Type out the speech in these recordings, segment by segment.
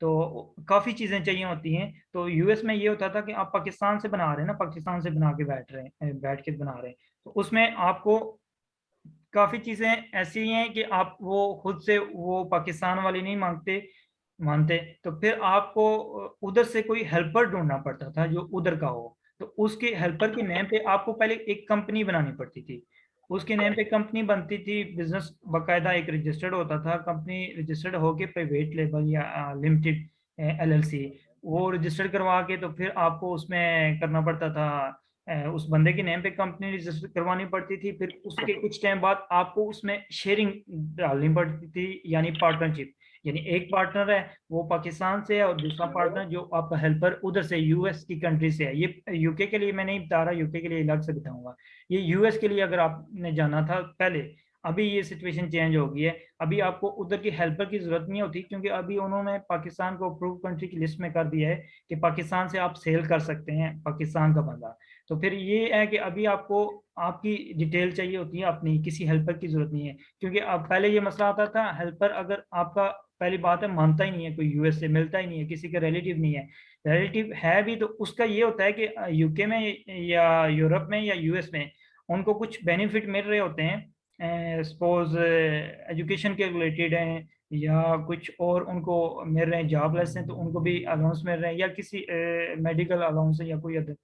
तो काफ़ी चीज़ें चाहिए होती हैं। तो यूएस में ये होता था कि आप पाकिस्तान से बना रहे हैं ना, पाकिस्तान से बना के बैठ रहे हैं, बैठ के बना रहे हैं, तो उसमें आपको काफ़ी चीज़ें ऐसी हैं कि आप वो खुद से वो पाकिस्तान वाली नहीं मानते। तो फिर आपको उधर से कोई हेल्पर ढूंढना पड़ता था जो उधर का हो। तो उसके हेल्पर के नेम पे आपको पहले एक कंपनी बनानी पड़ती थी। उसके नेम पे कंपनी बनती थी, बिजनेस बाकायदा एक रजिस्टर्ड होता था, कंपनी रजिस्टर्ड होके प्राइवेट लेबल या लिमिटेड एलएलसी वो रजिस्टर्ड करवा के, तो फिर आपको उसमें करना पड़ता था, उस बंदे के नेम पे कंपनी रजिस्टर करवानी पड़ती थी। फिर उसके कुछ टाइम बाद आपको उसमें शेयरिंग डालनी पड़ती थी, यानी पार्टनरशिप। यानी एक पार्टनर है वो पाकिस्तान से है और दूसरा पार्टनर जो आपका हेल्पर उधर से यूएस की कंट्री से है। ये यूके के लिए मैं नहीं बता रहा, यूके के लिए अलग से बताऊंगा। ये यूएस के लिए अगर आपने जाना था पहले, अभी ये सिचुएशन चेंज हो गई है। अभी आपको उधर की हेल्पर की जरूरत नहीं होती, क्योंकि अभी उन्होंने पाकिस्तान को अप्रूव कंट्री की लिस्ट में कर दिया है कि पाकिस्तान से आप सेल कर सकते हैं पाकिस्तान का बंदा। तो फिर ये है कि अभी आपको आपकी डिटेल चाहिए होती है अपनी, किसी हेल्पर की जरूरत नहीं है। क्योंकि अब पहले ये मसला आता था, हेल्पर अगर आपका, पहली बात है, मानता ही नहीं है कोई, यूएस से मिलता ही नहीं है, किसी का रिलेटिव नहीं है। रिलेटिव है भी तो उसका ये होता है कि यूके में या यूरोप में या यूएस में उनको कुछ बेनिफिट मिल रहे होते हैं, सपोज एजुकेशन के रिलेटेड हैं या कुछ और उनको मिल रहे हैं, जॉबलेस हैं तो उनको भी अलाउंस मिल रहे हैं, या किसी मेडिकल अलाउंस है या कोई अदर।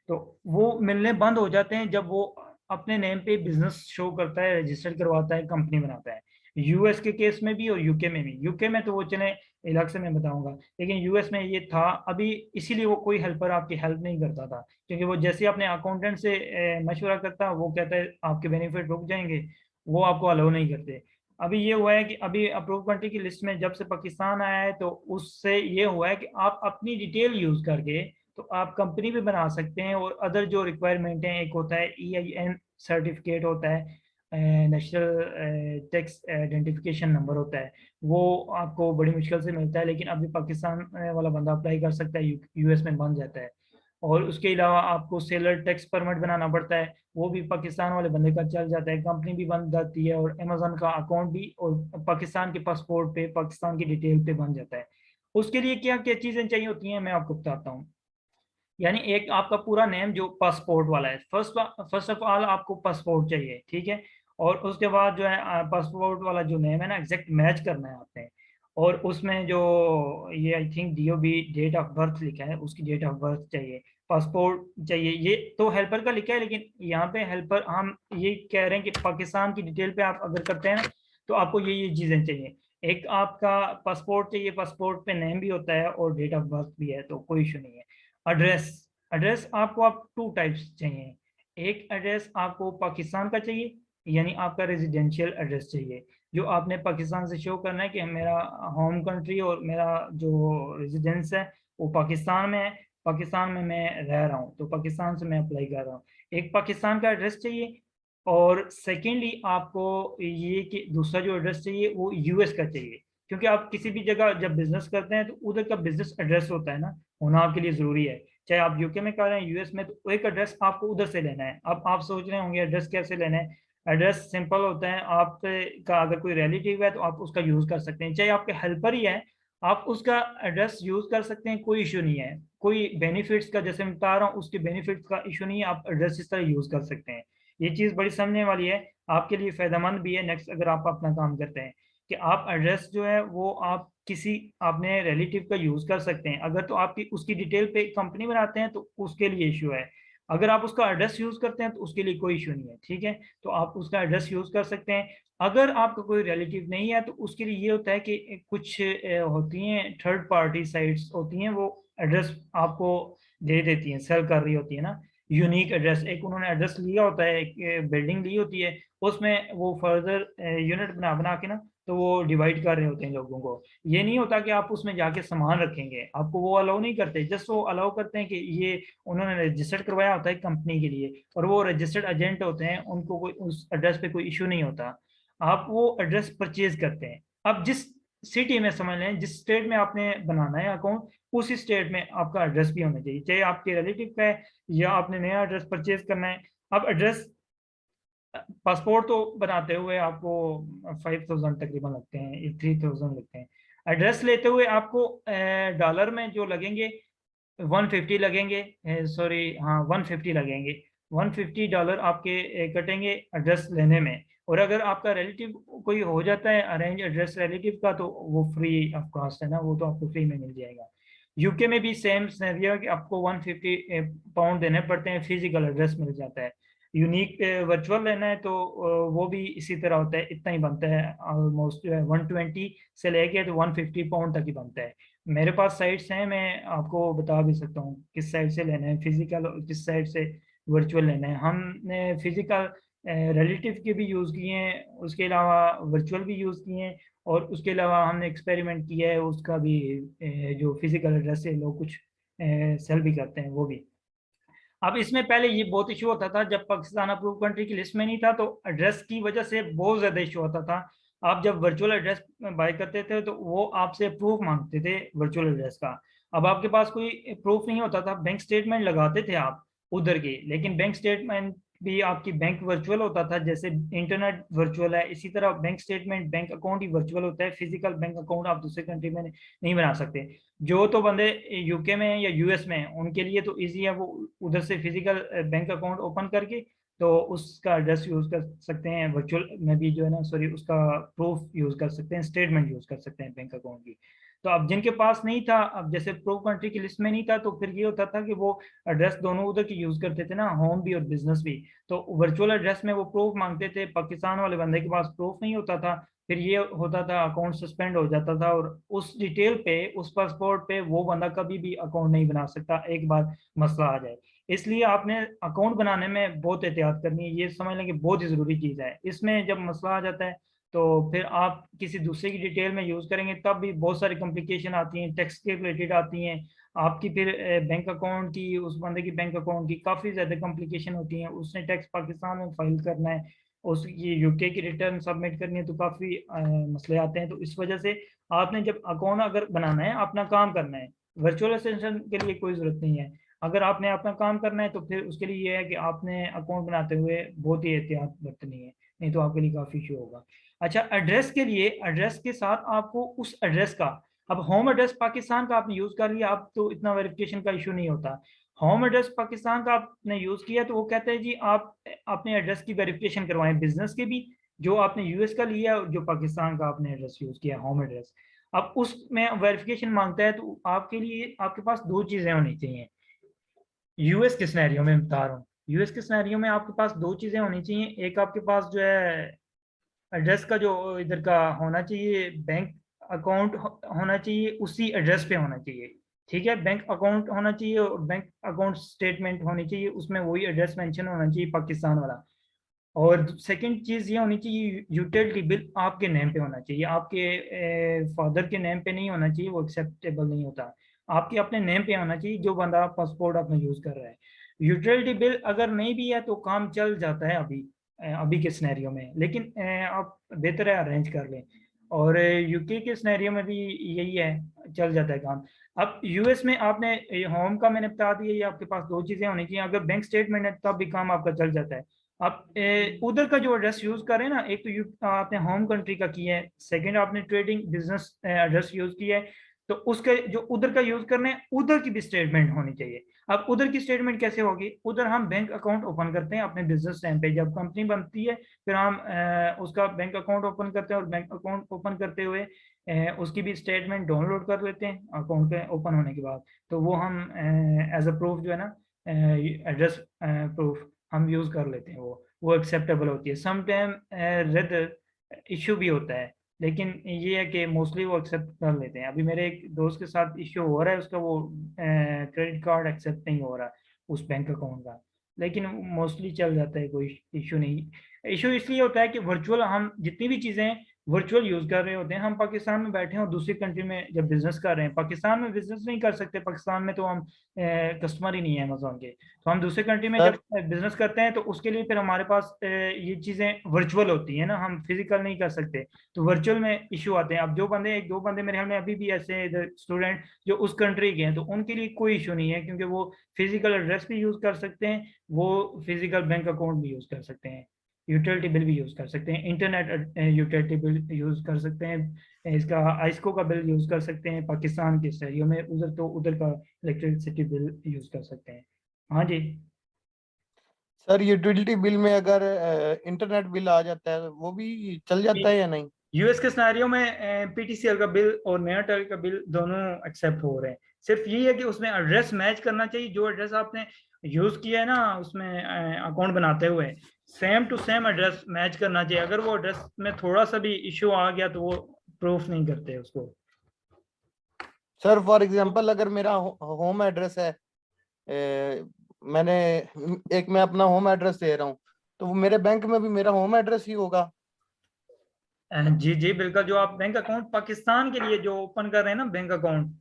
तो वो मिलने बंद हो जाते हैं जब वो अपने नेम पे बिजनेस शो करता है, रजिस्टर करवाता है, कंपनी बनाता है। यूएस के केस में भी और यूके में भी। यूके में तो वो चले अलग से मैं बताऊंगा, लेकिन यूएस में ये था अभी, इसीलिए वो कोई हेल्पर आपकी हेल्प नहीं करता था, क्योंकि वो जैसे अपने अकाउंटेंट से मशवरा करता, वो कहता है आपके बेनिफिट रुक जाएंगे, वो आपको अलाउ नहीं करते। अभी ये हुआ है कि अभी अप्रूव कंट्री की लिस्ट में जब से पाकिस्तान आया है, तो उससे ये हुआ है कि आप अपनी डिटेल यूज करके तो आप कंपनी भी बना सकते हैं। और अदर जो रिक्वायरमेंट है, एक होता है EIN सर्टिफिकेट होता है, नेशनल टैक्स आइडेंटिफिकेशन नंबर होता है, वो आपको बड़ी मुश्किल से मिलता है, लेकिन अभी पाकिस्तान वाला बंदा अप्लाई कर सकता है, यूएस में बन जाता है। और उसके अलावा आपको सेलर टैक्स परमिट बनाना पड़ता है, वो भी पाकिस्तान वाले बंदे का चल जाता है, कंपनी भी बन जाती है, और अमेजोन का अकाउंट भी और पाकिस्तान के पासपोर्ट पे, पाकिस्तान की डिटेल पे बन जाता है। उसके लिए क्या क्या चीज़ें चाहिए होती हैं मैं आपको बताता हूँ। यानी एक आपका पूरा नेम जो पासपोर्ट वाला है, फर्स्ट फर्स्ट ऑफ ऑल आपको पासपोर्ट चाहिए, ठीक है। और उसके बाद जो है पासपोर्ट वाला जो नेम है ना, एग्जैक्ट मैच करना है आपने। और उसमें जो ये I think DOB date of birth लिखा है, उसकी डेट ऑफ बर्थ चाहिए, पासपोर्ट चाहिए। ये तो हेल्पर का लिखा है, लेकिन यहाँ पे हेल्पर हम ये कह रहे हैं कि पाकिस्तान की डिटेल पे आप अगर करते हैं ना, तो आपको ये चीज़ें चाहिए। एक आपका पासपोर्ट चाहिए, पासपोर्ट पे नेम भी होता है और डेट ऑफ बर्थ भी है, तो कोई इशू नहीं है। एड्रेस, एड्रेस आपको आप टू टाइप्स चाहिए। एक एड्रेस आपको पाकिस्तान का चाहिए, यानी आपका रेजिडेंशियल एड्रेस चाहिए, जो आपने पाकिस्तान से शो करना है कि मेरा होम कंट्री और मेरा जो रेजिडेंस है वो पाकिस्तान में है, पाकिस्तान में मैं रह रहा हूँ, तो पाकिस्तान से मैं अप्लाई कर रहा हूँ। एक पाकिस्तान का एड्रेस चाहिए। और सेकेंडली आपको ये कि दूसरा जो एड्रेस चाहिए वो यूएस का चाहिए, क्योंकि आप किसी भी जगह जब बिजनेस करते हैं तो उधर का बिजनेस एड्रेस होता है ना, होना आपके लिए जरूरी है। चाहे आप यूके में कर रहे हैं, यूएस में, तो एक एड्रेस आपको उधर से लेना है। अब आप सोच रहे होंगे एड्रेस कैसे लेना है। एड्रेस सिंपल होता है, आप का अगर कोई रिलेटिव है तो आप उसका यूज कर सकते हैं, चाहे आपके हेल्पर ही है, आप उसका एड्रेस यूज कर सकते हैं, कोई इशू नहीं है। कोई बेनिफिट्स का, जैसे मैं बता रहा हूँ, उसके बेनिफिट्स का इशू नहीं है, आप एड्रेस इस तरह यूज कर सकते हैं। ये चीज़ बड़ी समझने वाली है, आपके लिए फायदेमंद भी है नेक्स्ट, अगर आप अपना काम करते हैं, कि आप एड्रेस जो है वो आप किसी अपने रिलेटिव का यूज कर सकते हैं। अगर तो आपकी उसकी डिटेल पे कंपनी बनाते हैं तो उसके लिए इशू है। अगर आप उसका एड्रेस यूज करते हैं तो उसके लिए कोई इशू नहीं है, ठीक है। तो आप उसका एड्रेस यूज कर सकते हैं। अगर आपका कोई रिलेटिव नहीं है तो उसके लिए ये होता है कि कुछ होती हैं थर्ड पार्टी साइट्स होती हैं, वो एड्रेस आपको दे देती हैं, सेल कर रही होती है ना, यूनिक एड्रेस। एक उन्होंने एड्रेस लिया होता है, एक बिल्डिंग ली होती है, उसमें वो फर्दर यूनिट बना बना के ना, तो वो डिवाइड कर रहे होते हैं लोगों को। ये नहीं होता कि आप उसमें जाके सामान रखेंगे, आपको वो अलाउ नहीं करते। जस्ट वो अलाउ करते हैं कि ये उन्होंने रजिस्टर्ड करवाया होता है कंपनी के लिए, और वो रजिस्टर्ड एजेंट होते हैं, उनको कोई उस एड्रेस पे कोई इशू नहीं होता। आप वो एड्रेस परचेज करते हैं। अब जिस सिटी में, समझ लें जिस स्टेट में आपने बनाना है अकाउंट, उसी स्टेट में आपका एड्रेस भी होना चाहिए, चाहे आपके रिलेटिव का है या आपने नया एड्रेस परचेज करना है। अब एड्रेस, पासपोर्ट तो बनाते हुए आपको 5,000 तकरीबन लगते हैं, 3,000 लगते हैं। एड्रेस लेते हुए आपको डॉलर में जो लगेंगे 150 लगेंगे, सॉरी हाँ 150 लगेंगे, $150 आपके कटेंगे एड्रेस लेने में। और अगर आपका रिलेटिव कोई हो जाता है अरेंज एड्रेस रिलेटिव का, तो वो फ्री ऑफ कॉस्ट है ना, वो तो आपको फ्री में मिल जाएगा। यूके में भी सेम सिनेरियो है कि आपको 150 पाउंड देने पड़ते हैं, फिजिकल एड्रेस मिल जाता है। यूनिक वर्चुअल लेना है तो वो भी इसी तरह होता है, इतना ही बनता है ऑलमोस्ट, जो है 120 से लेके तो 150 पाउंड तक ही बनता है। मेरे पास साइट्स हैं, मैं आपको बता भी सकता हूँ किस साइट से लेना है फिजिकल और किस साइट से वर्चुअल लेना है। हमने फिजिकल रिलेटिव के भी यूज़ किए हैं, उसके अलावा वर्चुअल भी यूज़ किए हैं, और उसके अलावा हमने एक्सपेरिमेंट किया है उसका भी, जो फिजिकल एड्रेस से लोग कुछ सेल भी करते हैं वो भी। अब इसमें पहले ये बहुत इशू होता था, जब पाकिस्तान अप्रूव कंट्री की लिस्ट में नहीं था तो एड्रेस की वजह से बहुत ज़्यादा इशू होता था। आप जब वर्चुअल एड्रेस बाय करते थे तो वो आपसे प्रूफ मांगते थे वर्चुअल एड्रेस का। अब आपके पास कोई प्रूफ नहीं होता था, बैंक स्टेटमेंट लगाते थे आप उधर की, लेकिन बैंक स्टेटमेंट भी आपकी बैंक वर्चुअल होता था, जैसे इंटरनेट वर्चुअल है इसी तरह बैंक स्टेटमेंट, बैंक अकाउंट ही वर्चुअल होता है। फिजिकल बैंक अकाउंट आप दूसरे कंट्री में नहीं बना सकते। जो तो बंदे यूके में या यूएस में हैं उनके लिए तो इजी है, वो उधर से फिजिकल बैंक अकाउंट ओपन करके तो उसका एड्रेस यूज कर सकते हैं, वर्चुअल में भी जो है ना, सॉरी उसका प्रूफ यूज कर सकते हैं, स्टेटमेंट यूज कर सकते हैं बैंक अकाउंट की। तो अब जिनके पास नहीं था, अब जैसे प्रो कंट्री की लिस्ट में नहीं था, तो फिर ये होता था कि वो एड्रेस दोनों उधर की यूज करते थे ना, होम भी और बिजनेस भी। तो वर्चुअल एड्रेस में वो प्रूफ मांगते थे, पाकिस्तान वाले बंदे के पास प्रूफ नहीं होता था, फिर ये होता था अकाउंट सस्पेंड हो जाता था, और उस डिटेल पे उस पासपोर्ट पे वो बंदा कभी भी अकाउंट नहीं बना सकता एक बार मसला आ जाए। इसलिए आपने अकाउंट बनाने में बहुत एहतियात करनी है, ये समझ लें कि बहुत ही ज़रूरी चीज़ है। इसमें जब मसला आ जाता है तो फिर आप किसी दूसरे की डिटेल में यूज़ करेंगे तब भी बहुत सारी कॉम्प्लिकेशन आती हैं, टैक्स के रिलेटेड आती हैं आपकी, फिर बैंक अकाउंट की, उस बंदे की बैंक अकाउंट की काफ़ी ज़्यादा कॉम्प्लिकेशन होती हैं। उसने टैक्स पाकिस्तान में फाइल करना है, उसकी यूके की रिटर्न सबमिट करनी है, तो काफ़ी मसले आते हैं। तो इस वजह से आपने जब अकाउंट अगर बनाना है, अपना काम करना है, वर्चुअल असिस्टेंट के लिए कोई ज़रूरत नहीं है। अगर आपने अपना काम करना है तो फिर उसके लिए ये है कि आपने अकाउंट बनाते हुए बहुत ही एहतियात बरतनी है, नहीं तो आपके लिए काफ़ी इशू होगा। अच्छा, एड्रेस के लिए, एड्रेस के साथ आपको उस एड्रेस का, अब होम एड्रेस पाकिस्तान का आपने यूज़ कर लिया, अब तो इतना वेरिफिकेशन का इशू नहीं होता। होम एड्रेस पाकिस्तान का आपने यूज़ किया तो वो कहते हैं जी आप अपने एड्रेस की वेरिफिकेशन करवाएं, बिजनेस के भी, जो आपने यूएस का लिया और जो पाकिस्तान का आपने एड्रेस यूज़ किया होम एड्रेस। अब उसमें वेरिफिकेशन मांगता है तो आपके लिए आपके पास दो चीज़ें होनी चाहिए। यूएस के सिनेरियो में बता रहा हूँ, यूएस के सिनेरियो में आपके पास दो चीज़ें होनी चाहिए। एक आपके पास जो है एड्रेस का जो इधर का होना चाहिए, बैंक अकाउंट होना चाहिए, उसी एड्रेस पे होना चाहिए। ठीक है, बैंक अकाउंट होना चाहिए और बैंक अकाउंट स्टेटमेंट होनी चाहिए, उसमें वही एड्रेस मेंशन होना चाहिए पाकिस्तान वाला। और सेकंड चीज़ ये होनी चाहिए, यूटिलिटी बिल आपके नेम पे होना चाहिए, आपके फादर के नेम पे नहीं होना चाहिए, वो एक्सेप्टेबल नहीं होता। आपके अपने नेम पे होना चाहिए जो बंदा पासपोर्ट अपना यूज़ कर रहा है। यूटिलिटी बिल अगर नहीं भी है तो काम चल जाता है अभी, अभी के सिनेरियो में, लेकिन आप बेहतर है अरेंज कर लें। और यूके के सिनेरियो में भी यही है, चल जाता है काम। अब यूएस में आपने होम का मैंने बता दिया, ये आपके पास दो चीज़ें होनी चाहिए, अगर बैंक स्टेटमेंट है तब भी काम आपका चल जाता है। आप उधर का जो एड्रेस यूज करें ना, एक तो आपने होम कंट्री का किया है, सेकंड आपने ट्रेडिंग बिजनेस एड्रेस यूज किया है, तो उसके जो उधर का यूज करना है उधर की भी स्टेटमेंट होनी चाहिए। अब उधर की स्टेटमेंट कैसे होगी, उधर हम बैंक अकाउंट ओपन करते हैं अपने बिजनेस टाइम पे, जब कंपनी बनती है फिर हम उसका बैंक अकाउंट ओपन करते हैं, और बैंक अकाउंट ओपन करते हुए उसकी भी स्टेटमेंट डाउनलोड कर लेते हैं अकाउंट के ओपन होने के बाद। तो वो हम एज अ प्रूफ जो है ना, एड्रेस प्रूफ हम यूज कर लेते हैं, वो एक्सेप्टेबल होती है। सम टाइम रेदर इशू भी होता है, लेकिन ये है कि मोस्टली वो एक्सेप्ट कर लेते हैं। अभी मेरे एक दोस्त के साथ इशू हो रहा है, उसका वो क्रेडिट कार्ड एक्सेप्ट नहीं हो रहा उस बैंक अकाउंट का, लेकिन मोस्टली चल जाता है, कोई इशू नहीं। इशू इसलिए होता है कि वर्चुअल हम जितनी भी चीज़ें वर्चुअल यूज कर रहे होते हैं, हम पाकिस्तान में बैठे हैं और दूसरी कंट्री में जब बिजनेस कर रहे हैं, पाकिस्तान में बिजनेस नहीं कर सकते, पाकिस्तान में तो हम कस्टमर ही नहीं है अमेजोन के, तो हम दूसरी कंट्री में जब सर बिजनेस करते हैं तो उसके लिए फिर हमारे पास ये चीज़ें वर्चुअल होती है ना, हम फिजिकल नहीं कर सकते, तो वर्चुअल में इशू आते हैं। अब जो बंदे, एक दो बंदे मेरे ख्याल में अभी भी ऐसे स्टूडेंट जो उस कंट्री के हैं, तो उनके लिए कोई इशू नहीं है, क्योंकि वो फिजिकल एड्रेस भी यूज़ कर सकते हैं, वो फिजिकल बैंक अकाउंट भी यूज़ कर सकते हैं। यूटिलिटी बिल भी यूज़ कर सकते हैं, इंटरनेट यूटिलिटी बिल यूज़ कर सकते हैं, इसका आइस्को का बिल यूज़ कर सकते हैं पाकिस्तान के शहरियों में, उधर तो उधर का इलेक्ट्रिसिटी बिल यूज़ कर सकते हैं। हाँ जी। सर यूटिलिटी बिल में अगर इंटरनेट बिल आ जाता है वो भी चल जाता है या नहीं? यूएस के सिनेरियो में पीटीसीएल का बिल और एयरटेल का बिल दोनों एक्सेप्ट हो रहे हैं। सिर्फ यही है कि उसमें एड्रेस मैच करना चाहिए, जो एड्रेस आपने यूज किया है ना उसमें अकाउंट बनाते हुए, same to same address match करना चाहिए। अगर वो एड्रेस में थोड़ा सा भी इश्यू आ गया तो वो प्रूफ नहीं करते उसको। सर फॉर एग्जांपल अगर मेरा होम एड्रेस है, मैंने एक मैं अपना होम एड्रेस दे रहा हूँ, तो वो मेरे बैंक में भी मेरा होम एड्रेस ही होगा? जी जी बिल्कुल, जो आप बैंक अकाउंट पाकिस्तान के लिए जो ओपन कर रहे हैं ना बैंक अकाउंट,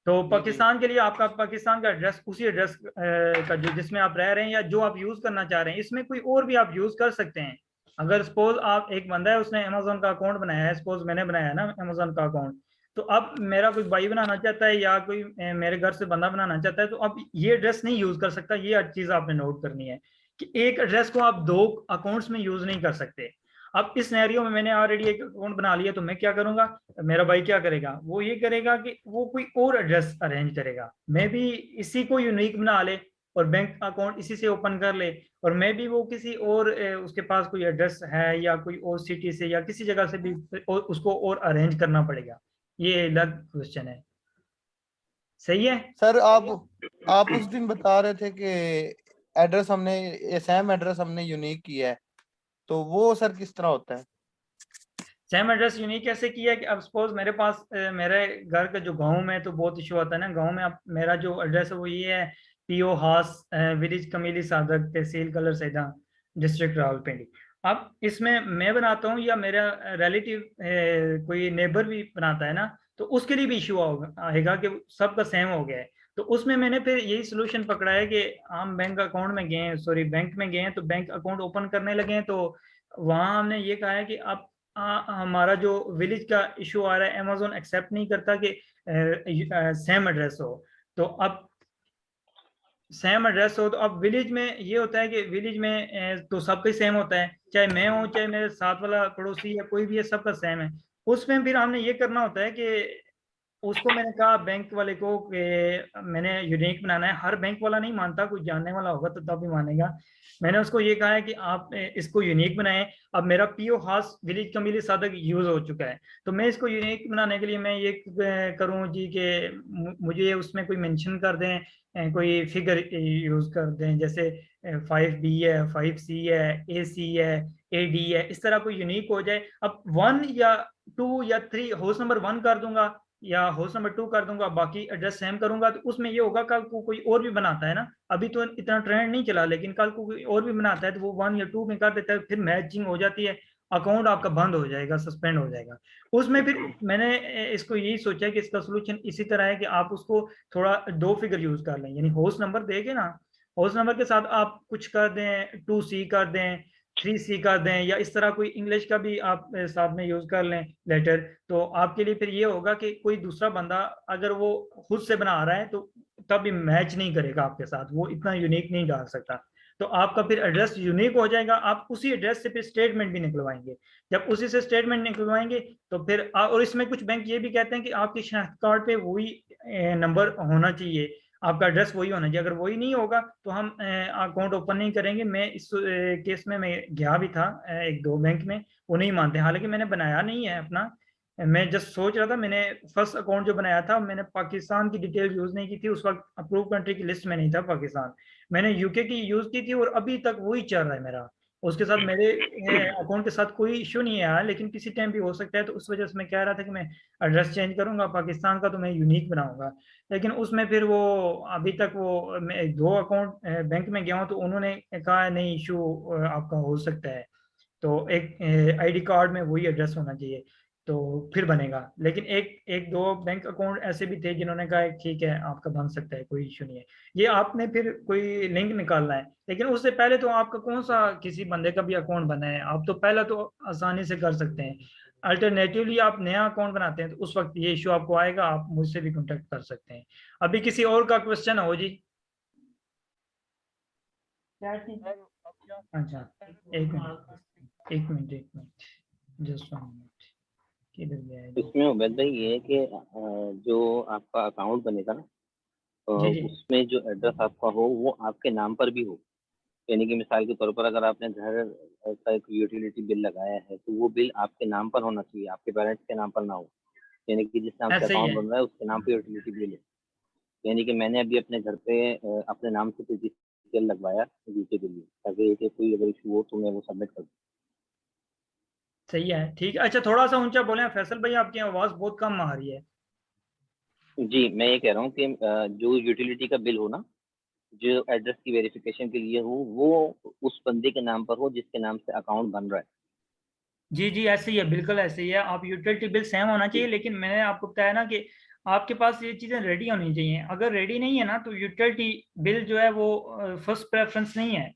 तो जी जी। पाकिस्तान के लिए आपका पाकिस्तान का एड्रेस उसी एड्रेस का जो जिसमें आप रह रहे हैं या जो आप यूज करना चाह रहे हैं, इसमें कोई और भी आप यूज कर सकते हैं। अगर सपोज आप, एक बंदा है उसने अमेजोन का अकाउंट बनाया है, सपोज मैंने बनाया है ना अमेजोन का अकाउंट, तो अब मेरा कोई भाई बनाना चाहता है या कोई मेरे घर से बंदा बनाना चाहता है, तो अब ये एड्रेस नहीं यूज कर सकता। ये चीज आपने नोट करनी है कि एक एड्रेस को आप दो अकाउंट्स में यूज नहीं कर सकते। अब इस सिनेरियो में मैंने ऑलरेडी एक अकाउंट बना लिया, तो मैं क्या करूंगा, मेरा भाई क्या करेगा, वो ये करेगा कि वो कोई और एड्रेस अरेंज करेगा, मैं भी इसी को यूनिक बना ले और बैंक अकाउंट इसी से ओपन कर ले, और मैं भी वो किसी और उसके पास कोई एड्रेस है या कोई और सिटी से या किसी जगह से भी उसको और अरेंज करना पड़ेगा। ये अलग क्वेश्चन है। सही है। सर आप उस दिन बता रहे थे कि एड्रेस हमने, ये सेम एड्रेस हमने यूनिक किया है, तो वो सर किस तरह होता है? सेम एड्रेस यूनिक कैसे किया है कि अब सपोज मेरे पास मेरे घर का जो गांव में तो बहुत इशू आता है ना गांव में, अब मेरा जो एड्रेस है वो ये है, पीओ हास, विलेज कमीली सादक, तहसील कलर सैदा, डिस्ट्रिक्ट रावलपिंडी। अब इसमें मैं बनाता हूँ या मेरा रिलेटिव कोई नेबर भी बनाता है ना, तो उसके लिए भी इशू आएगा कि सबका सेम हो गया है। तो उसमें मैंने फिर यही सोल्यूशन पकड़ा है कि हम बैंक अकाउंट में गए हैं, सॉरी बैंक में गए हैं, तो बैंक अकाउंट ओपन करने लगे हैं, तो वहाँ हमने ये कहा है कि अब हमारा जो विलेज का इशू आ रहा है, अमेजोन एक्सेप्ट नहीं करता कि सेम एड्रेस हो। तो अब सेम एड्रेस हो, तो अब विलेज में ये होता है कि विलेज में तो सबका ही सेम होता है, चाहे मैं हूँ चाहे मेरे साथ वाला पड़ोसी या कोई भी है, सबका सेम है। उसमें फिर हमने ये करना होता है कि उसको मैंने कहा बैंक वाले को कि मैंने यूनिक बनाना है। हर बैंक वाला नहीं मानता, कोई जानने वाला होगा तो तब भी मानेगा। मैंने उसको ये कहा है कि आप इसको यूनिक बनाएं। अब मेरा पीओ खास विलेज कमीली सादक यूज हो चुका है, तो मैं इसको यूनिक बनाने के लिए मैं ये करूं जी कि मुझे उसमें कोई मेंशन कर दें, कोई फिगर यूज कर दें, जैसे 5B है, 5C है, AC है, AD है, इस तरह कोई यूनिक हो जाए। अब 1 या 2 या 3 हाउस नंबर 1 कर दूंगा या हाउस नंबर 2 कर दूंगा, बाकी एड्रेस सेम करूंगा, तो उसमें ये होगा कल को कोई और भी बनाता है ना, अभी तो इतना ट्रेंड नहीं चला, लेकिन कल को कोई और भी बनाता है तो वो 1 या 2 में कर देता है, फिर मैचिंग हो जाती है, अकाउंट आपका बंद हो जाएगा, सस्पेंड हो जाएगा। उसमें फिर मैंने इसको यही सोचा कि इसका सोल्यूशन इसी तरह है कि आप उसको थोड़ा 2 फिगर यूज कर लें, यानी हाउस नंबर देके ना, हाउस नंबर के साथ आप कुछ कर दें, 2C कर दें, 3C कर दें, या इस तरह कोई इंग्लिश का भी आप साथ में यूज कर लें लेटर। तो आपके लिए फिर ये होगा कि कोई दूसरा बंदा अगर वो खुद से बना रहा है तो तब भी मैच नहीं करेगा आपके साथ, वो इतना यूनिक नहीं डाल सकता। तो आपका फिर एड्रेस यूनिक हो जाएगा, आप उसी एड्रेस से फिर स्टेटमेंट भी निकलवाएंगे। जब उसी से स्टेटमेंट निकलवाएंगे तो फिर और इसमें कुछ बैंक ये भी कहते हैं कि आपके शनाख्ती कार्ड पे वही नंबर होना चाहिए, आपका एड्रेस वही होना चाहिए। अगर वही नहीं होगा तो हम अकाउंट ओपन नहीं करेंगे। मैं इस केस में मैं गया भी था 1-2 बैंक में, वो नहीं मानते, हालांकि मैंने बनाया नहीं है अपना, मैं जस्ट सोच रहा था। मैंने फर्स्ट अकाउंट जो बनाया था मैंने पाकिस्तान की डिटेल यूज नहीं की थी, उस वक्त अप्रूव कंट्री की लिस्ट में नहीं था पाकिस्तान, मैंने यूके की यूज की थी, और अभी तक वही चल रहा है मेरा। उसके साथ मेरे अकाउंट के साथ कोई इश्यू नहीं आया, लेकिन किसी टाइम भी हो सकता है, तो उस वजह से मैं कह रहा था कि मैं एड्रेस चेंज करूंगा पाकिस्तान का, तो मैं यूनिक बनाऊंगा। लेकिन उसमें फिर वो अभी तक वो मैं 2 अकाउंट बैंक में गया हूँ, तो उन्होंने कहा नहीं इशू आपका हो सकता है, तो एक आईडी कार्ड में वही एड्रेस होना चाहिए, तो फिर बनेगा। लेकिन एक एक दो बैंक अकाउंट ऐसे भी थे जिन्होंने कहा ठीक है आपका बन सकता है, कोई इशू नहीं है। ये आपने फिर कोई लिंक निकालना है, लेकिन उससे पहले तो आपका कौन सा किसी बंदे का भी अकाउंट बना है, आप तो पहला तो आसानी से कर सकते हैं। अल्टरनेटिवली आप नया अकाउंट बनाते हैं तो उस वक्त ये इशू आपको आएगा, आप मुझसे भी कांटेक्ट कर सकते हैं। अभी किसी और का क्वेश्चन हो जी? क्या चीज? अच्छा, एक मिनट, जस्ट 1 मिनट, किधर गया है? इसमें उबैद भाई ये है कि जो आपका अकाउंट बनेगा ना, जी जी। उसमें जो एड्रेस आपका हो वो आपके नाम पर भी हो। यानी कि मिसाल के तौर पर अगर आपने घर का एक यूटिलिटी बिल लगाया है तो वो बिल आपके नाम पर होना चाहिए, आपके पेरेंट्स के नाम पर ना हो। यानी कि जिस नाम से ऐसे ही अकाउंट है। बन रहा है उसके नाम पे यूटिलिटी बिल है। यानी कि मैंने अभी अपने घर पे अपने नाम से पीजीसीएल लगवाया यूके के लिए, ताकि कि कोई अगर इशू हो तो मैं वो सबमिट कर सही है, ठीक है। अच्छा, थोड़ा सा ऊंचा बोले फैसल भाई, आपकी आवाज बहुत कम आ रही है। दूं। जी मैं ये कह रहा हूँ कि जो यूटिलिटी का बिल हो ना, जो एड्रेस की वेरिफिकेशन के लिए हो, वो उस बंदे के नाम पर हो जिसके नाम से अकाउंट बन रहा है। जी जी, ऐसे ही है, बिल्कुल ऐसे ही है। आप यूटिलिटी बिल सेम होना चाहिए, जी लेकिन मैंने आपको बताया ना कि आपके पास ये चीज़ें रेडी होनी चाहिए। अगर रेडी नहीं है ना, तो यूटिलिटी बिल जो है वो फर्स्ट प्रेफरेंस नहीं है।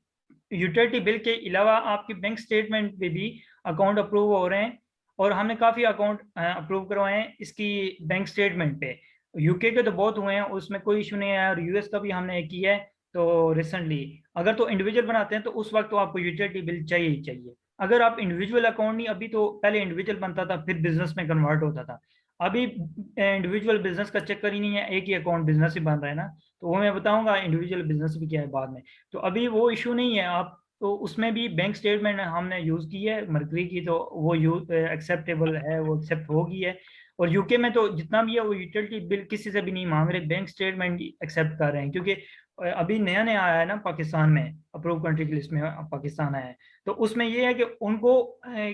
यूटिलिटी बिल के अलावा आपकी बैंक स्टेटमेंट पे भी अकाउंट अप्रूव हो रहे हैं, और हमने काफ़ी अकाउंट अप्रूव करवाए हैं इसकी बैंक स्टेटमेंट पे। यूके के तो बहुत हुए हैं, उसमें कोई इशू नहीं है, और यूएस का भी हमने एक किया है तो रिसेंटली। अगर तो इंडिविजुअल बनाते हैं तो उस वक्त तो आपको यूटिलिटी बिल चाहिए ही चाहिए। अगर आप इंडिविजुअल अकाउंट नहीं, अभी तो पहले इंडिविजुअल बनता था फिर बिजनेस में कन्वर्ट होता था। अभी इंडिविजुअल बिजनेस का चक्कर ही नहीं है, एक ही अकाउंट बिजनेस ही बन रहा है ना। तो वो मैं बताऊंगा इंडिविजुअल बिजनेस भी क्या है बाद में। तो अभी वो इशू नहीं है। आप तो उसमें भी बैंक स्टेटमेंट हमने यूज़ की है मरकरी की, तो वो यूज एक्सेप्टेबल है, वो एक्सेप्ट होगी है। और यूके में तो जितना भी है वो यूटिलिटी बिल किसी से भी नहीं मांग रहे, बैंक स्टेटमेंट एक्सेप्ट कर रहे हैं, क्योंकि अभी नया नया आया है ना पाकिस्तान में, अप्रूव कंट्री की लिस्ट में पाकिस्तान आया है। तो उसमें ये है कि उनको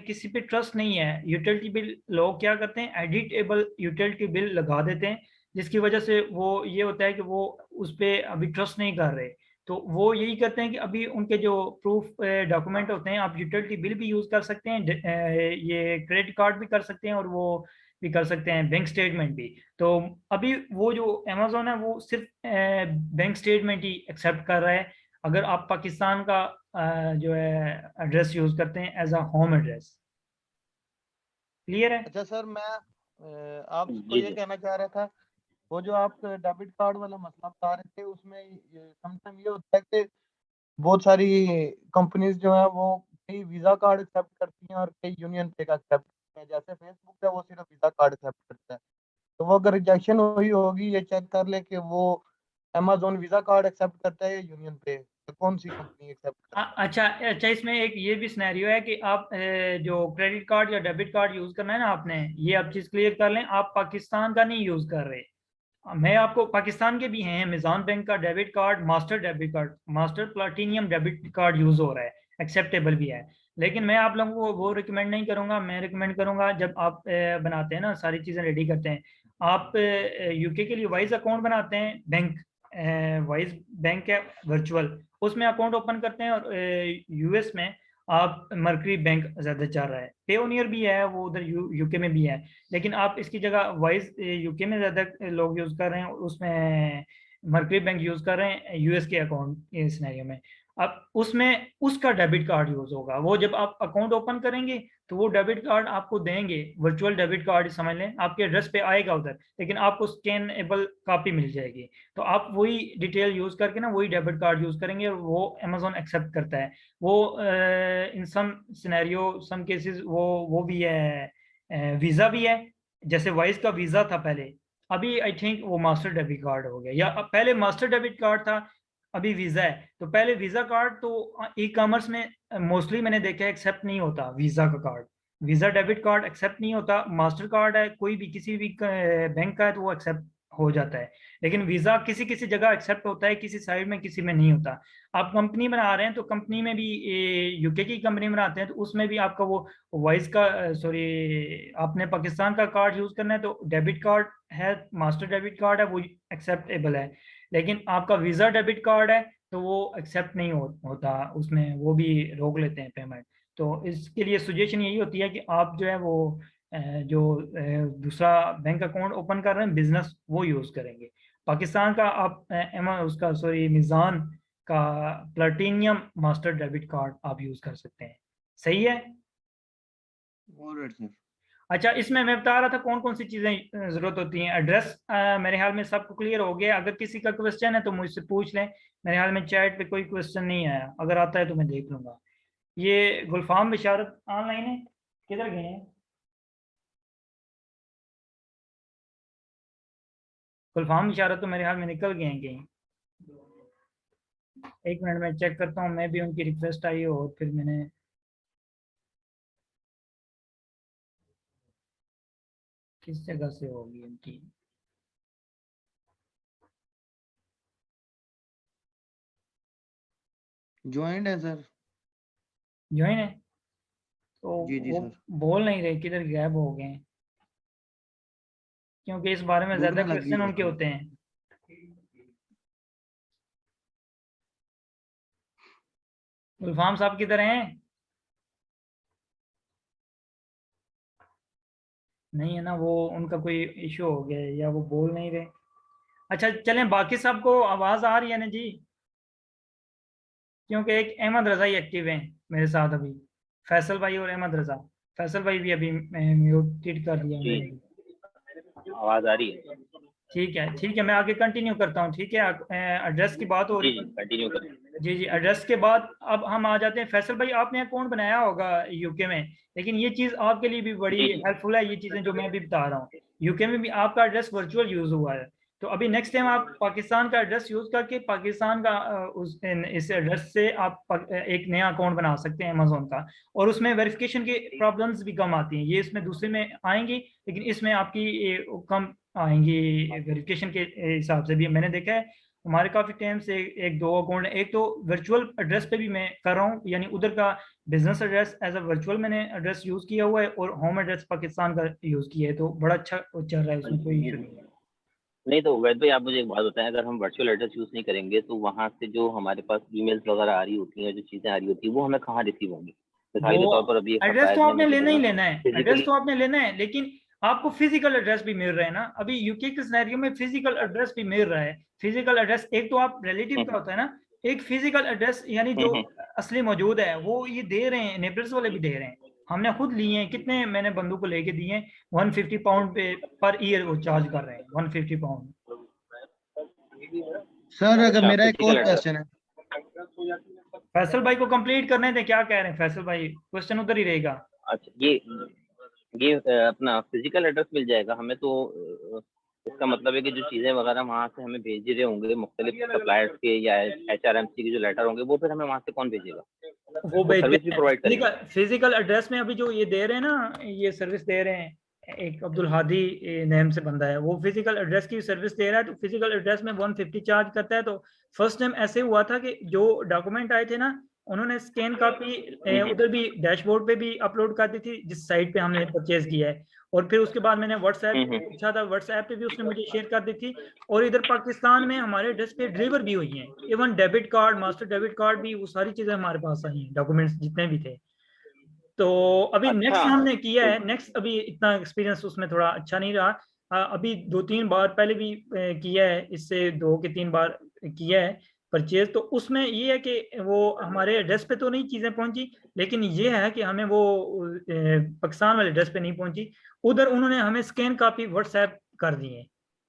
किसी पे ट्रस्ट नहीं है। यूटिलिटी बिल लोग क्या करते हैं, एडिटेबल यूटिलिटी बिल लगा देते हैं, जिसकी वजह से वो ये होता है कि वो उस पर अभी ट्रस्ट नहीं कर रहे। तो वो यही करते हैं कि अभी उनके जो प्रूफ डॉक्यूमेंट होते हैं, आप यूटिलिटी बिल भी यूज़ कर सकते हैं, ये क्रेडिट कार्ड भी कर सकते हैं, और वो भी कर सकते हैं बैंक स्टेटमेंट भी। तो अभी वो जो अमेजोन है वो सिर्फ बैंक स्टेटमेंट ही एक्सेप्ट कर रहा है, अगर आप पाकिस्तान का जो है एड्रेस यूज करते हैं as a home address. Clear है? अच्छा सर, मैं आपको जी ये जी। कहना चाह रहा था, वो जो आप डेबिट कार्ड वाला मसला बता रहे थे, उसमें समटाइम ये होता है कि बहुत सारी कंपनीज जो है वो कई वीजा कार्ड एक्सेप्ट करती हैं और कई यूनियन पे का एक्सेप्ट करते हैं। जैसे फेसबुक है वो सिर्फ वीजा कार्ड एक्सेप्ट करता है। तो वो अगर रिजेक्शन हुई होगी, ये चेक कर ले कि वो अमेजोन वीजा कार्ड एक्सेप्ट करता है या यूनियन पे, तो कौन सी कंपनी एक्सेप्ट करता है। अच्छा अच्छा, इसमें एक ये भी सिनेरियो है कि आप जो क्रेडिट कार्ड या डेबिट कार्ड यूज करना है ना आपने, ये आप चीज क्लियर कर लें, आप पाकिस्तान का नहीं यूज कर रहे। मैं आपको पाकिस्तान के भी हैं, मिजान बैंक का debit card, master debit card, master platinum debit card use हो रहा है, एक्सेप्टेबल भी है। लेकिन मैं आप लोगों को वो रिकमेंड नहीं करूंगा। मैं रिकमेंड करूंगा जब आप बनाते हैं ना, सारी चीज़ें रेडी करते हैं, आप यूके के लिए वाइज अकाउंट बनाते हैं, बैंक वाइज बैंक है वर्चुअल, उसमें अकाउंट ओपन करते हैं। और यूएस में आप मर्करी बैंक ज़्यादा चल रहा है, पेओनियर भी है वो उधर यूके में भी है, लेकिन आप इसकी जगह वाइज यूके में ज़्यादा लोग यूज़ कर रहे हैं, उसमें मर्करी बैंक यूज़ कर रहे हैं यूएस के अकाउंट के सिनेरियो में। अब उसमें उसका डेबिट कार्ड यूज़ होगा, वो जब आप अकाउंट ओपन करेंगे तो वो डेबिट कार्ड आपको देंगे, वर्चुअल डेबिट कार्ड समझ लें, आपके एड्रेस पे आएगा उधर, लेकिन आपको स्कैनेबल कॉपी मिल जाएगी। तो आप वही डिटेल यूज़ करके ना वही डेबिट कार्ड यूज़ करेंगे, और वो अमेजोन एक्सेप्ट करता है। वो इन सम सिनेरियो सम केसेस वो भी है, वीज़ा भी है। जैसे वाइज का वीज़ा था पहले, अभी आई थिंक वो मास्टर डेबिट कार्ड हो गया, या पहले मास्टर डेबिट कार्ड था, अभी वीज़ा है। तो पहले वीज़ा कार्ड तो ई कॉमर्स में मोस्टली मैंने देखा है एक्सेप्ट नहीं होता वीज़ा का card, visa debit card accept नहीं होता। मास्टर कार्ड है कोई भी किसी भी बैंक का है तो वो एक्सेप्ट हो जाता है, लेकिन वीज़ा किसी किसी जगह एक्सेप्ट होता है, किसी साइड में किसी में नहीं होता। आप कंपनी बना रहे हैं तो कंपनी में भी, यूके की कंपनी बनाते हैं तो उसमें भी आपका वो वाइस का, सॉरी, आपने पाकिस्तान का कार्ड यूज़ करना है तो डेबिट कार्ड है, मास्टर डेबिट कार्ड है, वो एक्सेप्टेबल है। लेकिन आपका वीज़ा डेबिट कार्ड है तो वो एक्सेप्ट नहीं होता, उसमें वो भी रोक लेते हैं पेमेंट। तो इसके लिए सुजेशन यही होती है कि आप जो है वो जो दूसरा बैंक अकाउंट ओपन कर रहे हैं बिजनेस, वो यूज़ करेंगे। पाकिस्तान का आप उसका, सॉरी, मिज़ान का प्लेटिनियम मास्टर डेबिट कार्ड आप यूज़ कर सकते हैं। सही है? Alright sir. अच्छा, इसमें मैं बता रहा था कौन कौन सी चीजें जरूरत होती हैं। एड्रेस मेरे ख्याल में सबको क्लियर हो गया। अगर किसी का क्वेश्चन है तो मुझसे पूछ लें। मेरे ख्याल में चैट पे कोई क्वेश्चन नहीं आया, अगर आता है तो मैं देख लूंगा। ये गुलफाम बिशारत ऑनलाइन है, किधर गए हैं? गुलफाम बिशारत तो मेरे ख्याल में निकल गए हैं कहीं। एक मिनट में चेक करता हूँ, मैं भी उनकी रिक्वेस्ट आई हो और फिर मैंने किस जगह से होगी उनकी। ज्वाइंट है सर। ज्वाइन है तो जी जी वो सर। बोल नहीं रहे, किधर गैप हो गए हैं, क्योंकि इस बारे में ज्यादा भूख ना लगी क्वेश्चन है उनके सर। होते हैं। गुलफाम साहब किधर हैं? नहीं है ना, वो उनका कोई इशू हो गया है या वो बोल नहीं रहे। अच्छा चलें, बाकी सबको आवाज आ रही है ना जी? क्योंकि एक अहमद रजा ही एक्टिव है मेरे साथ अभी, फैसल भाई और अहमद रजा। फैसल भाई भी अभी म्यूटेड कर दिया जी, उन्होंने। आवाज आ रही है। ठीक है ठीक है, मैं आगे कंटिन्यू करता हूँ। ठीक है, एड्रेस की बात हो जी रही जी, थी। कंटिन्यू करें। जी जी, एड्रेस के बाद अब हम आ जाते हैं। फैसल भाई, आपने अकाउंट बनाया होगा यूके में, लेकिन ये चीज़ आपके लिए भी बड़ी जी जी। हेल्पफुल है, ये चीज़ें जो मैं भी बता रहा हूँ। यूके में भी आपका एड्रेस वर्चुअल यूज़ हुआ है, तो अभी नेक्स्ट टाइम आप पाकिस्तान का एड्रेस यूज़ करके पाकिस्तान का इस एड्रेस से आप एक नया अकाउंट बना सकते हैं अमेजोन का। और उसमें वेरिफिकेशन की प्रॉब्लम्स भी कम आती हैं, ये इसमें दूसरे में आएंगी, लेकिन इसमें आपकी कम आएंगी वेरिफिकेशन के हिसाब से भी। मैंने देखा है हमारे काफ़ी टाइम से एक दो अकाउंट, एक तो वर्चुअल एड्रेस पे भी मैं कर रहा हूँ, यानी उधर का business address as a virtual मैंने एड्रेस यूज़ किया हुआ है, और होम एड्रेस पाकिस्तान का यूज़ किया है, तो बड़ा अच्छा चल रहा है, उसमें कोई जी इशू जी। नहीं है। नहीं तो वैद भाई, आप मुझे एक बात बताएं, अगर हम वर्चुअल एड्रेस यूज नहीं करेंगे तो वहां से जो हमारे पास ईमेल्स वगैरह आ रही होती हैं, जो चीजें आ रही होती हैं, वो हमें कहाँ रिसीव होंगी? मिसाल वो के तौर पर अभी एक एड्रेस तो सप्लायर ने आपने मुझे लेना ही बोला लेना है, एड्रेस फिजिकली। तो आपने लेना है, लेकिन आपको फिजिकल एड्रेस भी मिल रहा है ना। अभी यूके के सिनेरियो में फिजिकल एड्रेस भी मिल रहा है। फिजिकल एड्रेस एक तो आप रिलेटिव का होता है ना, एक फिजिकल एड्रेस यानी जो हम्म। असली मौजूद है वो ये दे रहे हैं, नेबर्स वाले भी दे रहे हैं। हमने खुद लिए हैं, कितने मैंने बंदों को लेके दिए हैं, 150 पाउंड पे पर ईयर वो चार्ज कर रहे हैं, 150 पाउंड। सर अगर अच्छा, मेरा एक और फिजिकल एड्रेस। क्वेश्चन है। फैसल भाई को कंप्लीट करने थे, क्या कह रहे हैं फैसल भाई? क्वेश्चन उधर ही रहेगा। अच्छा, ये अपना फिजिकल एड्रेस मिल जाएगा हमें तो इसका मतलब है कि जो चीज़ें वगैरह वहाँ से हमें भेज रहे होंगे मुख्तलिफ सप्लायर्स के या HRMC के जो लेटर होंगे, वो फिर हमें वहाँ से कौन भेजेगा? वो वो भेजते सर्विस भी हैं प्रोवाइड करेंगे? फिजिकल फिजिकल एड्रेस में। अभी जो ये दे रहे हैं ना, ये सर्विस दे रहे हैं, एक अब्दुल हादी नेम से बंदा है, वो फिजिकल एड्रेस की सर्विस दे रहा है, तो फिजिकल एड्रेस में 150 चार्ज करता है। तो फर्स्ट टाइम ऐसे हुआ था कि जो डॉक्यूमेंट आए थे ना, उन्होंने स्कैन कॉपी हम्म। उधर भी डैशबोर्ड पे भी अपलोड कर दी थी जिस साइट पे हमने परचेज किया है, और फिर उसके बाद मैंने व्हाट्सएप हम्म। पूछा था, व्हाट्सएप पे भी उसने मुझे शेयर कर दी थी। और इधर पाकिस्तान में हमारे एड्रेस पे डिलीवर भी हुई हैं, even debit card, master debit card भी, वो सारी चीजें हमारे पास आई हैं, डॉक्यूमेंट्स जितने भी थे। तो अभी अच्छा। नेक्स्ट हमने किया तो है, नेक्स्ट अभी इतना एक्सपीरियंस उसमें थोड़ा अच्छा नहीं रहा। अभी 2-3 बार पहले भी किया है, इससे 2 के 3 बार किया है परचेज। तो उसमें ये है कि वो हमारे एड्रेस पे तो नहीं चीज़ें पहुंची, लेकिन ये है कि हमें वो पाकिस्तान वाले एड्रेस पे नहीं पहुंची, उधर उन्होंने हमें स्कैन कॉपी व्हाट्सएप कर दी है।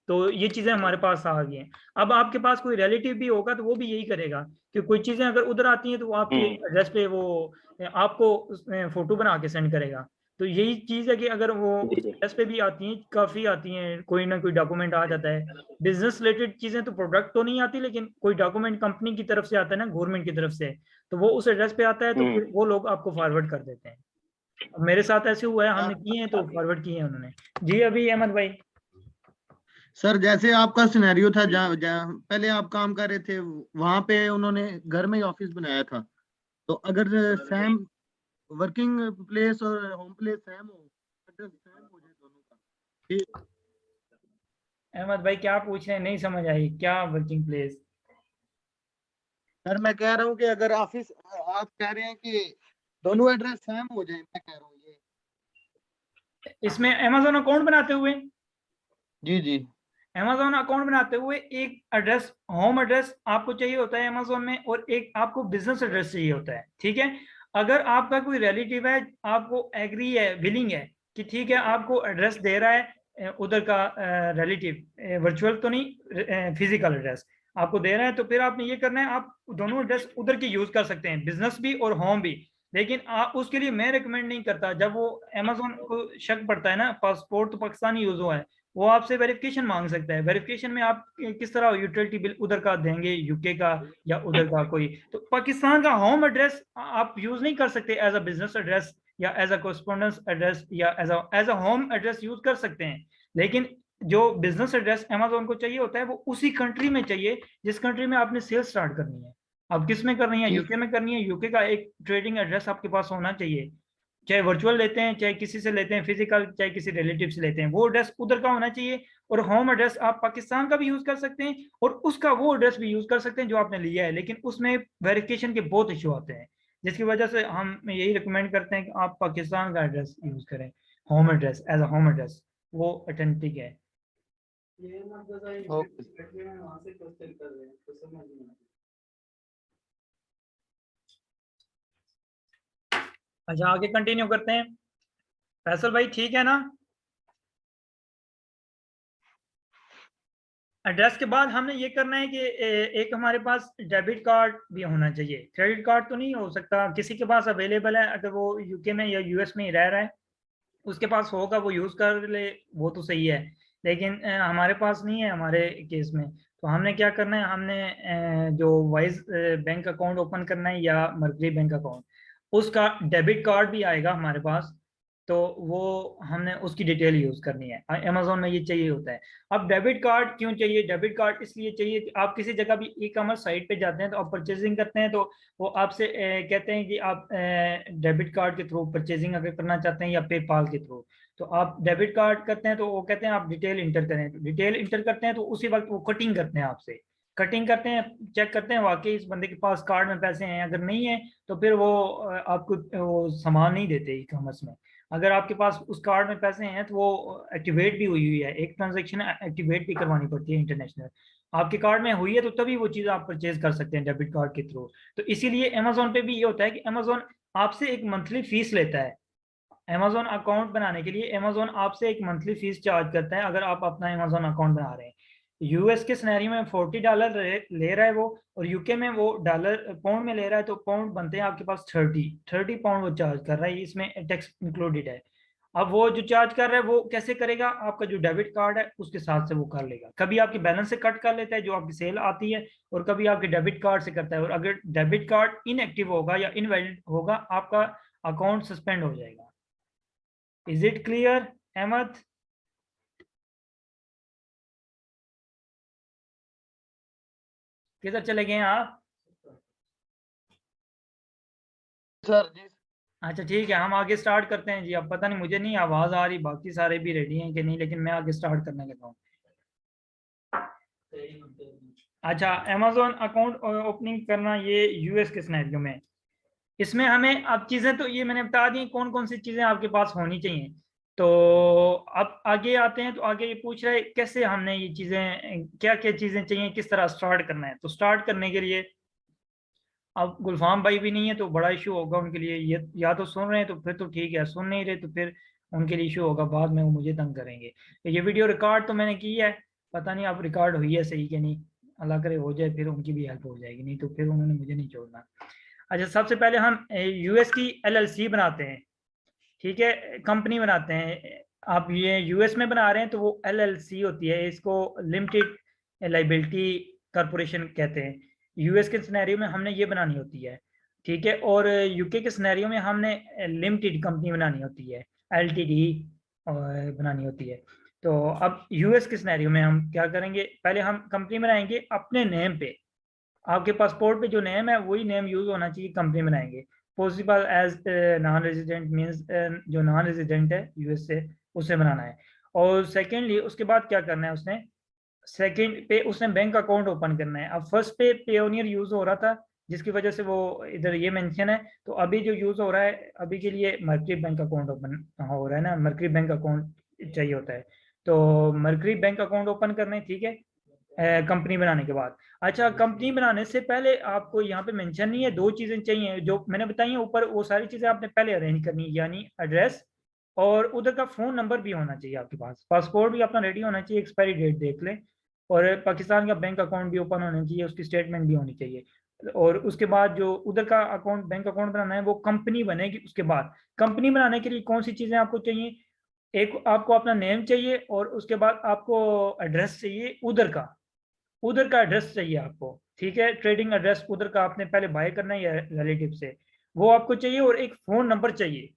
तो ये चीज़ें हमारे पास आ गई हैं। अब आपके पास कोई रिलेटिव भी होगा तो वो भी यही करेगा, कि कोई चीज़ें अगर उधर आती हैं तो वो आपके हम्म। एड्रेस पे वो आपको फोटो बना के सेंड करेगा। तो यही चीज़ है कि अगर वो जी उस जी। एड्रेस पे भी आती हैं, काफ़ी आती हैं, कोई ना कोई डॉक्यूमेंट आ जाता है। बिजनेस रिलेटेड चीज़ें तो प्रोडक्ट तो नहीं आती, लेकिन कोई डॉक्यूमेंट कंपनी की तरफ से आता है ना, गवर्नमेंट की तरफ से, तो वो उस एड्रेस पे आता है, तो हम्म। फिर वो लोग आपको फॉरवर्ड कर देते हैं। अब मेरे साथ ऐसे हुआ है, हमने किए हैं तो फॉरवर्ड किए हैं उन्होंने। जी अभी अहमद भाई। सर जैसे आपका सिनेरियो था जहाँ जहाँ पहले आप काम कर रहे थे, वहां पे उन्होंने घर में ही ऑफिस बनाया था। तो अगर सेम वर्किंग प्लेस और होम प्लेस सेम हो, एड्रेस सेम हो जाए दोनों का, ठीक। अहमद भाई क्या पूछ रहे हैं, नहीं समझ आई, क्या वर्किंग प्लेस? सर मैं कह रहा हूँ कि अगर ऑफिस, आप कह रहे हैं कि दोनों एड्रेस सेम हो जाए, मैं कह रहा हूँ ये। इसमें अमेजोन अकाउंट बनाते हुए, जी जी। अमेजोन अकाउंट बनाते हुए एक एड्रेस, होम एड्रेस आपको चाहिए होता है अमेजोन में, और एक आपको बिजनेस एड्रेस चाहिए होता है। ठीक है, अगर आपका कोई रिलेटिव है, आपको एग्री है, विलिंग है कि ठीक है आपको एड्रेस दे रहा है उधर का रिलेटिव, वर्चुअल तो नहीं, फिजिकल एड्रेस आपको दे रहा है, तो फिर आपने ये करना है, आप दोनों एड्रेस उधर के यूज कर सकते हैं, बिजनेस भी और होम भी। लेकिन आप उसके लिए मैं रिकमेंड नहीं करता, जब वो अमेजोन को शक पड़ता है ना, पासपोर्ट तो पाकिस्तानी यूज हुआ है, वो आपसे वेरिफिकेशन मांग सकता है। वेरिफिकेशन में आप किस तरह यूटिलिटी बिल उधर का देंगे, यूके का या उधर का कोई, तो पाकिस्तान का होम एड्रेस आप यूज नहीं कर सकते एज अ बिजनेस एड्रेस या एज अ कोरेस्पोंडेंस एड्रेस या as a home address use कर सकते हैं। लेकिन जो बिजनेस एड्रेस अमेजोन को चाहिए होता है वो उसी कंट्री में चाहिए जिस कंट्री में आपने सेल स्टार्ट करनी है। अब किस में करनी है, यूके में करनी है, यूके का एक ट्रेडिंग एड्रेस आपके पास होना चाहिए, चाहे वर्चुअल लेते हैं, चाहे किसी से लेते हैं फिजिकल, चाहे किसी रिलेटिव से लेते हैं, वो एड्रेस उधर का होना चाहिए। और होम एड्रेस आप पाकिस्तान का भी यूज कर सकते हैं और उसका वो एड्रेस भी यूज कर सकते हैं जो आपने लिया है, लेकिन उसमें वेरिफिकेशन के बहुत इशू आते हैं, जिसकी वजह से हम यही रिकमेंड करते हैं कि आप पाकिस्तान का एड्रेस यूज करें, home address as a home address, वो ऑथेंटिक है। अच्छा आगे कंटिन्यू करते हैं। फैसल भाई ठीक है ना? एड्रेस के बाद हमने ये करना है कि एक हमारे पास डेबिट कार्ड भी होना चाहिए, क्रेडिट कार्ड तो नहीं हो सकता, किसी के पास अवेलेबल है अगर वो यूके में या यूएस में ही रह रहा है उसके पास होगा वो यूज कर ले, वो तो सही है। लेकिन हमारे पास नहीं है हमारे केस में, तो हमने क्या करना है, हमने जो वाइज बैंक अकाउंट ओपन करना है या मर्कजी बैंक अकाउंट, उसका डेबिट कार्ड भी आएगा हमारे पास, तो वो हमने उसकी डिटेल यूज करनी है। अमेजोन में ये चाहिए होता है। अब डेबिट कार्ड क्यों चाहिए? डेबिट कार्ड इसलिए चाहिए कि आप किसी जगह भी ई कॉमर्स साइट पे जाते हैं तो आप परचेजिंग करते हैं, तो वो आपसे कहते हैं कि आप डेबिट कार्ड के थ्रू परचेजिंग अगर करना चाहते हैं या पेपाल के थ्रू, तो आप डेबिट कार्ड करते हैं तो वो कहते हैं आप डिटेल इंटर करें, तो डिटेल इंटर करते हैं तो उसी वक्त वो कटिंग करते हैं आपसे, कटिंग करते हैं, चेक करते हैं वाकई इस बंदे के पास कार्ड में पैसे हैं, अगर नहीं है तो फिर वो आपको वो सामान नहीं देते ई कॉमर्स में। अगर आपके पास उस कार्ड में पैसे हैं तो वो एक्टिवेट भी हुई हुई है, एक ट्रांजेक्शन एक्टिवेट भी करवानी पड़ती है इंटरनेशनल, आपके कार्ड में हुई है तो तभी वो चीज़ आप परचेज कर सकते हैं डेबिट कार्ड के थ्रू। तो इसीलिए अमेजोन पे भी ये होता है कि अमेजोन आपसे एक मंथली फीस लेता है, अमेजोन अकाउंट बनाने के लिए अमेजोन आपसे एक मंथली फीस चार्ज करता है अगर आप अपना अमेजोन अकाउंट बना रहे हैं। यूएस के सिनेरियो में $40 ले रहा है वो, और यूके में वो डॉलर पाउंड में ले रहा है, तो पाउंड बनते हैं आपके पास 30 पाउंड वो चार्ज कर रहा है, इसमें टैक्स इंक्लूडेड है। अब वो जो चार्ज कर रहा है वो कैसे करेगा, आपका जो डेबिट कार्ड है उसके साथ से वो कर लेगा, कभी आपके बैलेंस से कट कर लेता है जो आपकी सेल आती है, और कभी आपके डेबिट कार्ड से करता है, और अगर डेबिट कार्ड इनएक्टिव होगा या इनवैलिड होगा आपका अकाउंट सस्पेंड हो जाएगा। Is it clear Ahmad? किधर चले गए हैं आप? सर जी। अच्छा ठीक है, हम आगे स्टार्ट करते हैं जी। अब पता नहीं, मुझे नहीं आवाज आ रही, बाकी सारे भी रेडी हैं कि नहीं, लेकिन मैं आगे स्टार्ट करने लगा हूँ। अच्छा, अमेजोन अकाउंट ओपनिंग करना ये यूएस के सिनेरियो में, इसमें हमें अब चीजें तो ये मैंने बता दी कौन कौन सी चीजें आपके पास होनी चाहिए। तो अब आगे आते हैं, तो आगे ये पूछ रहे हैं कैसे हमने ये चीजें, क्या क्या चीजें चाहिए, किस तरह स्टार्ट करना है। तो स्टार्ट करने के लिए, अब गुलफाम भाई भी नहीं है तो बड़ा इशू होगा उनके लिए, ये या तो सुन रहे हैं तो फिर तो ठीक है, सुन नहीं रहे तो फिर उनके लिए इशू होगा, बाद में वो मुझे तंग करेंगे। तो ये वीडियो रिकॉर्ड तो मैंने की है, पता नहीं अब रिकॉर्ड हुई है सही कि नहीं, अल्लाह करे हो जाए, फिर उनकी भी हेल्प हो जाएगी, नहीं तो फिर उन्होंने मुझे नहीं छोड़ना। अच्छा, सबसे पहले हम यूएस की एलएलसी बनाते हैं, ठीक है, कंपनी बनाते हैं। आप ये यूएस में बना रहे हैं तो वो एलएलसी होती है, इसको लिमिटेड लाइबिलिटी कॉरपोरेशन कहते हैं। यूएस के सिनेरियो में हमने ये बनानी होती है, ठीक है, और यूके के सिनेरियो में हमने लिमिटेड कंपनी बनानी होती है, एलटीडी बनानी होती है। तो अब यूएस के सिनेरियो में हम क्या करेंगे, पहले हम कंपनी बनाएंगे अपने नेम पे, आपके पासपोर्ट पे जो नेम है वही नेम यूज होना चाहिए, कंपनी बनाएंगे। Possible as non resident means जो नॉन रेजिडेंट है यूएस से, उसे बनाना है। और सेकेंडली उसके बाद क्या करना है, उसने सेकंड पे उसने बैंक अकाउंट ओपन करना है। अब फर्स्ट पे पेयोनियर यूज हो रहा था जिसकी वजह से वो इधर ये मेंशन है, तो अभी जो यूज हो रहा है अभी के लिए मर्करी बैंक अकाउंट ओपन हो रहा है ना, मर्करी बैंक अकाउंट चाहिए होता है, तो मर्करी बैंक अकाउंट ओपन करने, ठीक है, कंपनी बनाने के बाद। अच्छा, कंपनी बनाने से पहले आपको यहाँ पे मेंशन नहीं है, दो चीजें चाहिए जो मैंने बताई हैं ऊपर, वो सारी चीजें आपने पहले अरेंज करनी है, यानी एड्रेस और उधर का फ़ोन नंबर भी होना चाहिए आपके पास, पासपोर्ट भी अपना रेडी होना चाहिए, एक्सपायरी डेट देख लें, और पाकिस्तान का बैंक अकाउंट भी ओपन होना चाहिए, उसकी स्टेटमेंट भी होनी चाहिए। और उसके बाद जो उधर का अकाउंट, बैंक अकाउंट बनाना है वो कंपनी बनेगी। उसके बाद कंपनी बनाने के लिए कौन सी चीज़ें आपको चाहिए, एक आपको अपना नेम चाहिए, और उसके बाद आपको एड्रेस चाहिए उधर का एड्रेस चाहिए आपको, ठीक है, ट्रेडिंग एड्रेस उधर का आपने पहले बाय करना है या रिलेटिव से, वो आपको चाहिए। और एक फ़ोन नंबर चाहिए।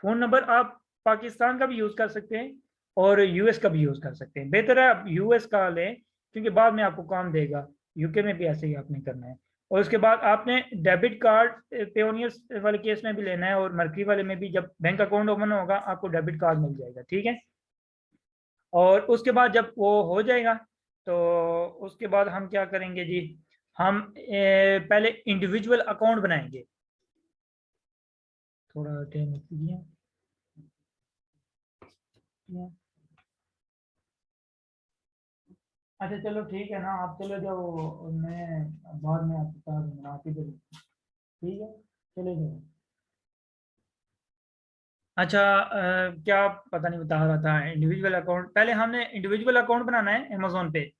फ़ोन नंबर आप पाकिस्तान का भी यूज़ कर सकते हैं और यूएस का भी यूज़ कर सकते हैं। बेहतर है आप यूएस का लें, क्योंकि बाद में आपको काम देगा। यूके में भी ऐसे ही आपने करना है। और उसके बाद आपने डेबिट कार्ड पेओनियर्स वाले केस में भी लेना है, और मर्करी वाले में भी जब बैंक अकाउंट ओपन होगा आपको डेबिट कार्ड मिल जाएगा, ठीक है। और उसके बाद जब वो हो जाएगा तो उसके बाद हम क्या करेंगे जी, हम पहले इंडिविजुअल अकाउंट बनाएंगे। थोड़ा टाइम कीजिए। अच्छा चलो ठीक है ना, आप चलो जाओ, मैं बाद में आपके साथ बना के दे दूँ। ठीक है, चले जाओ। अच्छा क्या पता नहीं बता रहा था, इंडिविजुअल अकाउंट पहले हमने इंडिविजुअल अकाउंट बनाना है अमेजोन पे।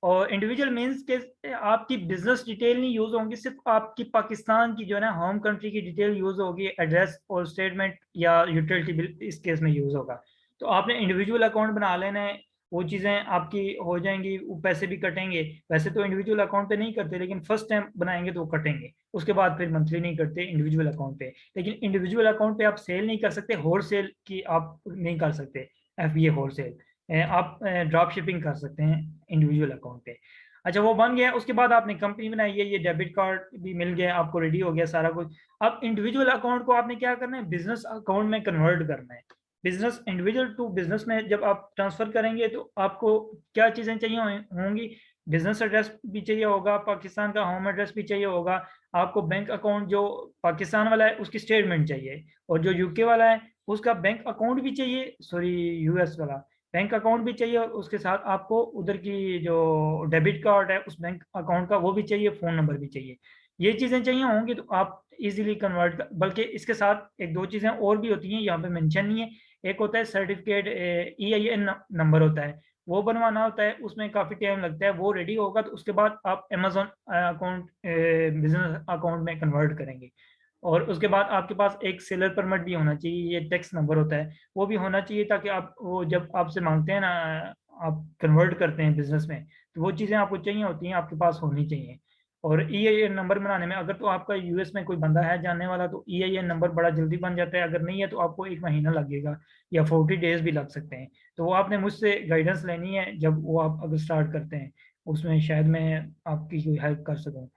और इंडिविजुअल मीन्स के आपकी बिजनेस डिटेल नहीं यूज होंगी, सिर्फ आपकी पाकिस्तान की जो है ना होम कंट्री की डिटेल यूज होगी, एड्रेस और स्टेटमेंट या यूटिलिटी बिल इस केस में यूज होगा। तो आपने इंडिविजुअल अकाउंट बना लेना है, वो चीज़ें आपकी हो जाएंगी, वो पैसे भी कटेंगे। वैसे तो इंडिविजुअल अकाउंट पे नहीं करते, लेकिन फर्स्ट टाइम बनाएंगे तो वो कटेंगे। उसके बाद फिर मंथली नहीं करते इंडिविजुअल अकाउंट पे। लेकिन इंडिविजुअल अकाउंट पे आप सेल नहीं कर सकते, होल सेल की आप नहीं कर सकते, FBA होल सेल। आप ड्रॉप शिपिंग कर सकते हैं इंडिविजुअल अकाउंट पे। अच्छा वो बन गया, उसके बाद आपने कंपनी बनाई है, ये डेबिट कार्ड भी मिल गया आपको, रेडी हो गया सारा कुछ। अब इंडिविजुअल अकाउंट को आपने क्या करना है, बिजनेस अकाउंट में कन्वर्ट करना है। बिजनेस, इंडिविजुअल टू बिजनेस में जब आप ट्रांसफर करेंगे तो आपको क्या चीज़ें चाहिए होंगी, बिजनेस एड्रेस भी चाहिए होगा, पाकिस्तान का होम एड्रेस भी चाहिए होगा, आपको बैंक अकाउंट जो पाकिस्तान वाला है उसकी स्टेटमेंट चाहिए, और जो यूके वाला है उसका बैंक अकाउंट भी चाहिए, सॉरी यूएस वाला बैंक अकाउंट भी चाहिए, और उसके साथ आपको उधर की जो डेबिट कार्ड है उस बैंक अकाउंट का वो भी चाहिए, फ़ोन नंबर भी चाहिए। ये चीज़ें चाहिए होंगी तो आप इजीली कन्वर्ट कर, बल्कि इसके साथ एक दो चीज़ें और भी होती हैं, यहाँ पे मेंशन नहीं है। एक होता है सर्टिफिकेट, EIN नंबर होता है, वो बनवाना होता है, उसमें काफ़ी टाइम लगता है। वो रेडी होगा तो उसके बाद आप अमेजोन अकाउंट बिजनेस अकाउंट में कन्वर्ट करेंगे। और उसके बाद आपके पास एक सेलर परमिट भी होना चाहिए, ये टैक्स नंबर होता है, वो भी होना चाहिए, ताकि आप वो जब आपसे मांगते हैं ना, आप कन्वर्ट करते हैं बिजनेस में, तो वो चीज़ें आपको चाहिए होती हैं, आपके पास होनी चाहिए। और EIN नंबर बनाने में, अगर तो आपका यूएस में कोई बंदा है जानने वाला तो EIN नंबर बड़ा जल्दी बन जाता है, अगर नहीं है तो आपको 1 महीना लगेगा या 40 डेज भी लग सकते हैं। तो वो आपने मुझसे गाइडेंस लेनी है जब वो आप अगर स्टार्ट करते हैं, उसमें शायद मैं आपकी कोई हेल्प कर सकूँ,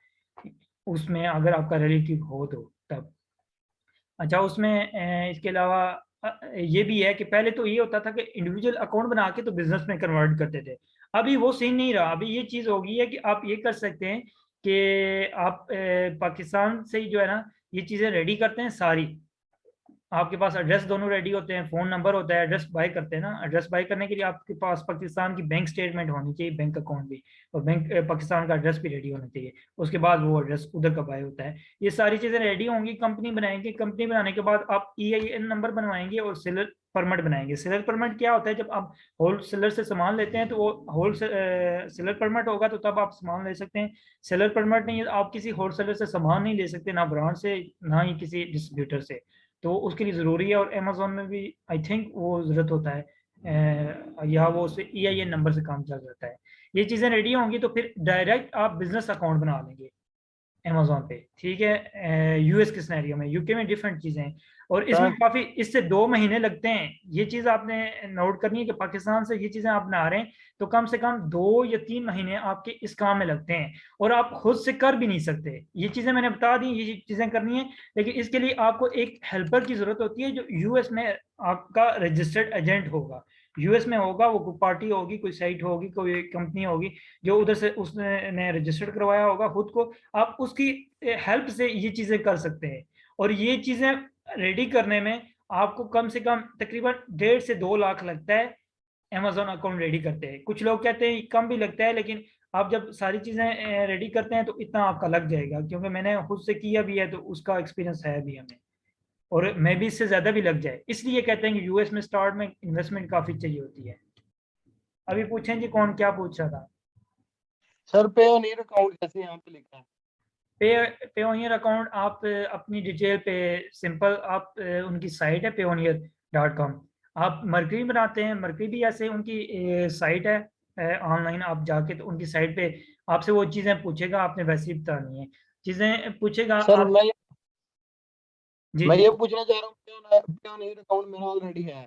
उसमें अगर आपका रिलेटिव हो तो तब। अच्छा उसमें इसके अलावा ये भी है कि पहले तो ये होता था कि इंडिविजुअल अकाउंट बना के तो बिजनेस में कन्वर्ट करते थे। अभी वो सीन नहीं रहा, अभी ये चीज़ हो गई है कि आप ये कर सकते हैं कि आप पाकिस्तान से ही जो है ना ये चीज़ें रेडी करते हैं सारी। आपके पास एड्रेस दोनों रेडी होते हैं, फ़ोन नंबर होता है, एड्रेस बाय करते हैं ना, एड्रेस बाय करने के लिए आपके पास पाकिस्तान की बैंक स्टेटमेंट होनी चाहिए, बैंक अकाउंट भी, और बैंक पाकिस्तान का एड्रेस भी रेडी होना चाहिए। उसके बाद वो एड्रेस उधर का बाय होता है। ये सारी चीज़ें रेडी होंगी, कंपनी बनाएंगे, कंपनी बनाने के बाद आप EIN नंबर बनवाएंगे और सेलर परमिट बनाएंगे। सेलर परमिट क्या होता है, जब आप होल सेलर से सामान लेते हैं तो वो होल सेलर परमिट होगा तो तब आप सामान ले सकते हैं। सेलर परमिट नहीं है, आप किसी होल सेलर से सामान नहीं ले सकते, ना ब्रांड से ना ही किसी डिस्ट्रीब्यूटर से। तो उसके लिए ज़रूरी है, और अमेजोन में भी आई थिंक वो ज़रूरत होता है, या वो उससे EIN नंबर से काम चल जाता है। ये चीज़ें रेडी होंगी तो फिर डायरेक्ट आप बिजनेस अकाउंट बना लेंगे अमेजोन पे, ठीक है। यूएस के सिनेरियो में, यूके में डिफरेंट चीज़ें हैं, और इसमें सर काफ़ी, इससे 2 महीने लगते हैं। ये चीज़ आपने नोट करनी है कि पाकिस्तान से ये चीज़ें आप बना रहे हैं तो कम से कम 2 या 3 महीने आपके इस काम में लगते हैं, और आप खुद से कर भी नहीं सकते। ये चीज़ें मैंने बता दी, ये चीज़ें करनी है, लेकिन इसके लिए आपको एक हेल्पर की ज़रूरत होती है जो यूएस में आपका रजिस्टर्ड एजेंट होगा। यूएस में होगा, वो कोई पार्टी होगी, कोई साइट होगी, कोई कंपनी होगी जो उधर से उसने रजिस्टर्ड करवाया होगा खुद को। आप उसकी हेल्प से ये चीज़ें कर सकते हैं, और ये चीज़ें रेडी करने में आपको कम से कम तकरीबन 1.5 से 2 लाख लगता है अमेजोन अकाउंट रेडी करते हैं। कुछ लोग कहते हैं कम भी लगता है, लेकिन आप जब सारी चीज़ें रेडी करते हैं तो इतना आपका लग जाएगा, क्योंकि मैंने खुद से किया भी है तो उसका एक्सपीरियंस है भी हमें। और मे भी इससे ज्यादा भी लग जाए, इसलिए कहते हैं कि यूएस में स्टार्ट में इन्वेस्टमेंट काफी चाहिए होती है। अभी पूछें जी, कौन क्या पूछ रहा था? सर पे ऑन ईयर अकाउंट जैसे यहाँ पे लिखा है। पे ऑनियर अकाउंट आप अपनी डिटेल पे सिंपल आप उनकी साइट है payoneer.com। आप मरकरी बनाते हैं, मरकरी भी ऐसे उनकी साइट है ऑनलाइन, आप जाके तो उनकी साइट पे आपसे वो चीज़ें पूछेगा, आपने वैसे ही बतानी है चीज़ें पूछेगा सर आप। जी मैं जी, ये पूछना चाह रहा हूँ, पे ऑन ईयर अकाउंट मेरा ऑलरेडी है,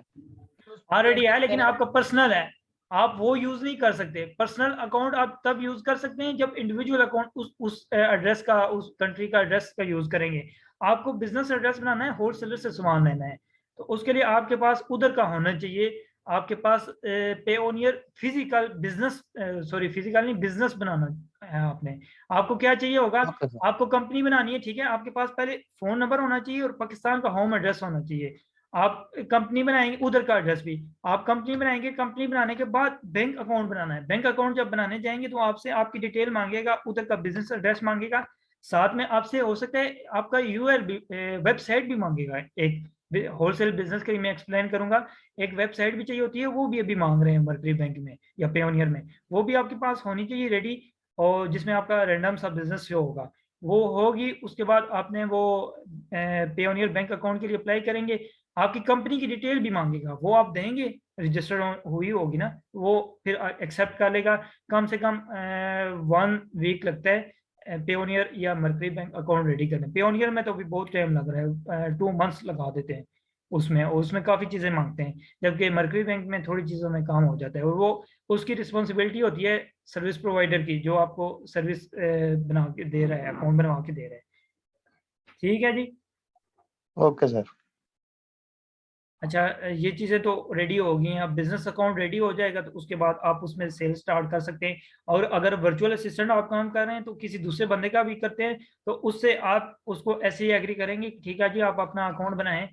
उस पे ऑलरेडी है एड्रेस लेकिन देना आपका पर्सनल है, आप वो यूज नहीं कर सकते। पर्सनल अकाउंट आप तब यूज कर सकते हैं जब इंडिविजुअल अकाउंट उस एड्रेस का, उस कंट्री का एड्रेस का यूज करेंगे। आपको बिजनेस एड्रेस बनाना है, होलसेलर से सामान लेना है, तो उसके लिए आपके पास उधर का होना चाहिए। आपके पास Payoneer physical business, sorry physical नहीं, बिजनेस बनाना है आपने। आपको क्या चाहिए होगा, ओके सर। आपको कंपनी बनानी है, ठीक है, आपके पास पहले फोन नंबर होना चाहिए और पाकिस्तान का होम एड्रेस होना चाहिए। आप कंपनी बनाएंगे, उधर का एड्रेस भी आप कंपनी बनाएंगे। कंपनी बनाने के बाद बैंक अकाउंट बनाना है। बैंक अकाउंट जब बनाने जाएंगे तो आपसे आपकी डिटेल मांगेगा, उधर का बिजनेस एड्रेस मांगेगा, साथ में आपसे हो सकता है आपका यूआरएल भी, वेबसाइट भी मांगेगा। एक होलसेल बिजनेस के लिए मैं एक्सप्लेन करूंगा, एक वेबसाइट भी चाहिए होती है, वो भी अभी मांग रहे हैं मर्करी बैंक में या पेयोनियर में, वो भी आपके पास होनी चाहिए रेडी, और जिसमें आपका रैंडम सा बिजनेस शो होगा, वो होगी। उसके बाद आपने वो पेयोनियर बैंक अकाउंट के लिए अप्लाई करेंगे। आपकी कंपनी की डिटेल भी मांगेगा, वो आप देंगे, रजिस्टर्ड हुई होगी ना, वो फिर एक्सेप्ट कर लेगा। कम से कम 1 वीक लगता है पेयोनियर या मर्करी बैंक अकाउंट रेडी करने। पेयोनियर में तो अभी बहुत टाइम लग रहा है, 2 मंथ्स लगा देते हैं उसमें, और उसमें काफ़ी चीज़ें मांगते हैं, जबकि मर्करी बैंक में थोड़ी चीज़ों में काम हो जाता है, और वो उसकी रिस्पॉन्सिबिलिटी होती है सर्विस प्रोवाइडर की, जो आपको सर्विस बना के दे रहा है, अकाउंट बनवा के दे रहा है। ठीक है जी। Okay sir. अच्छा, ये चीज़ें तो रेडी हो गई हैं। अब बिजनेस अकाउंट रेडी हो जाएगा तो उसके बाद आप उसमें सेल स्टार्ट कर सकते हैं। और अगर वर्चुअल असिस्टेंट आप काम कर रहे हैं तो किसी दूसरे बंदे का भी करते हैं, तो उससे आप उसको ऐसे ही एग्री करेंगे कि ठीक है जी आप अपना अकाउंट बनाएं,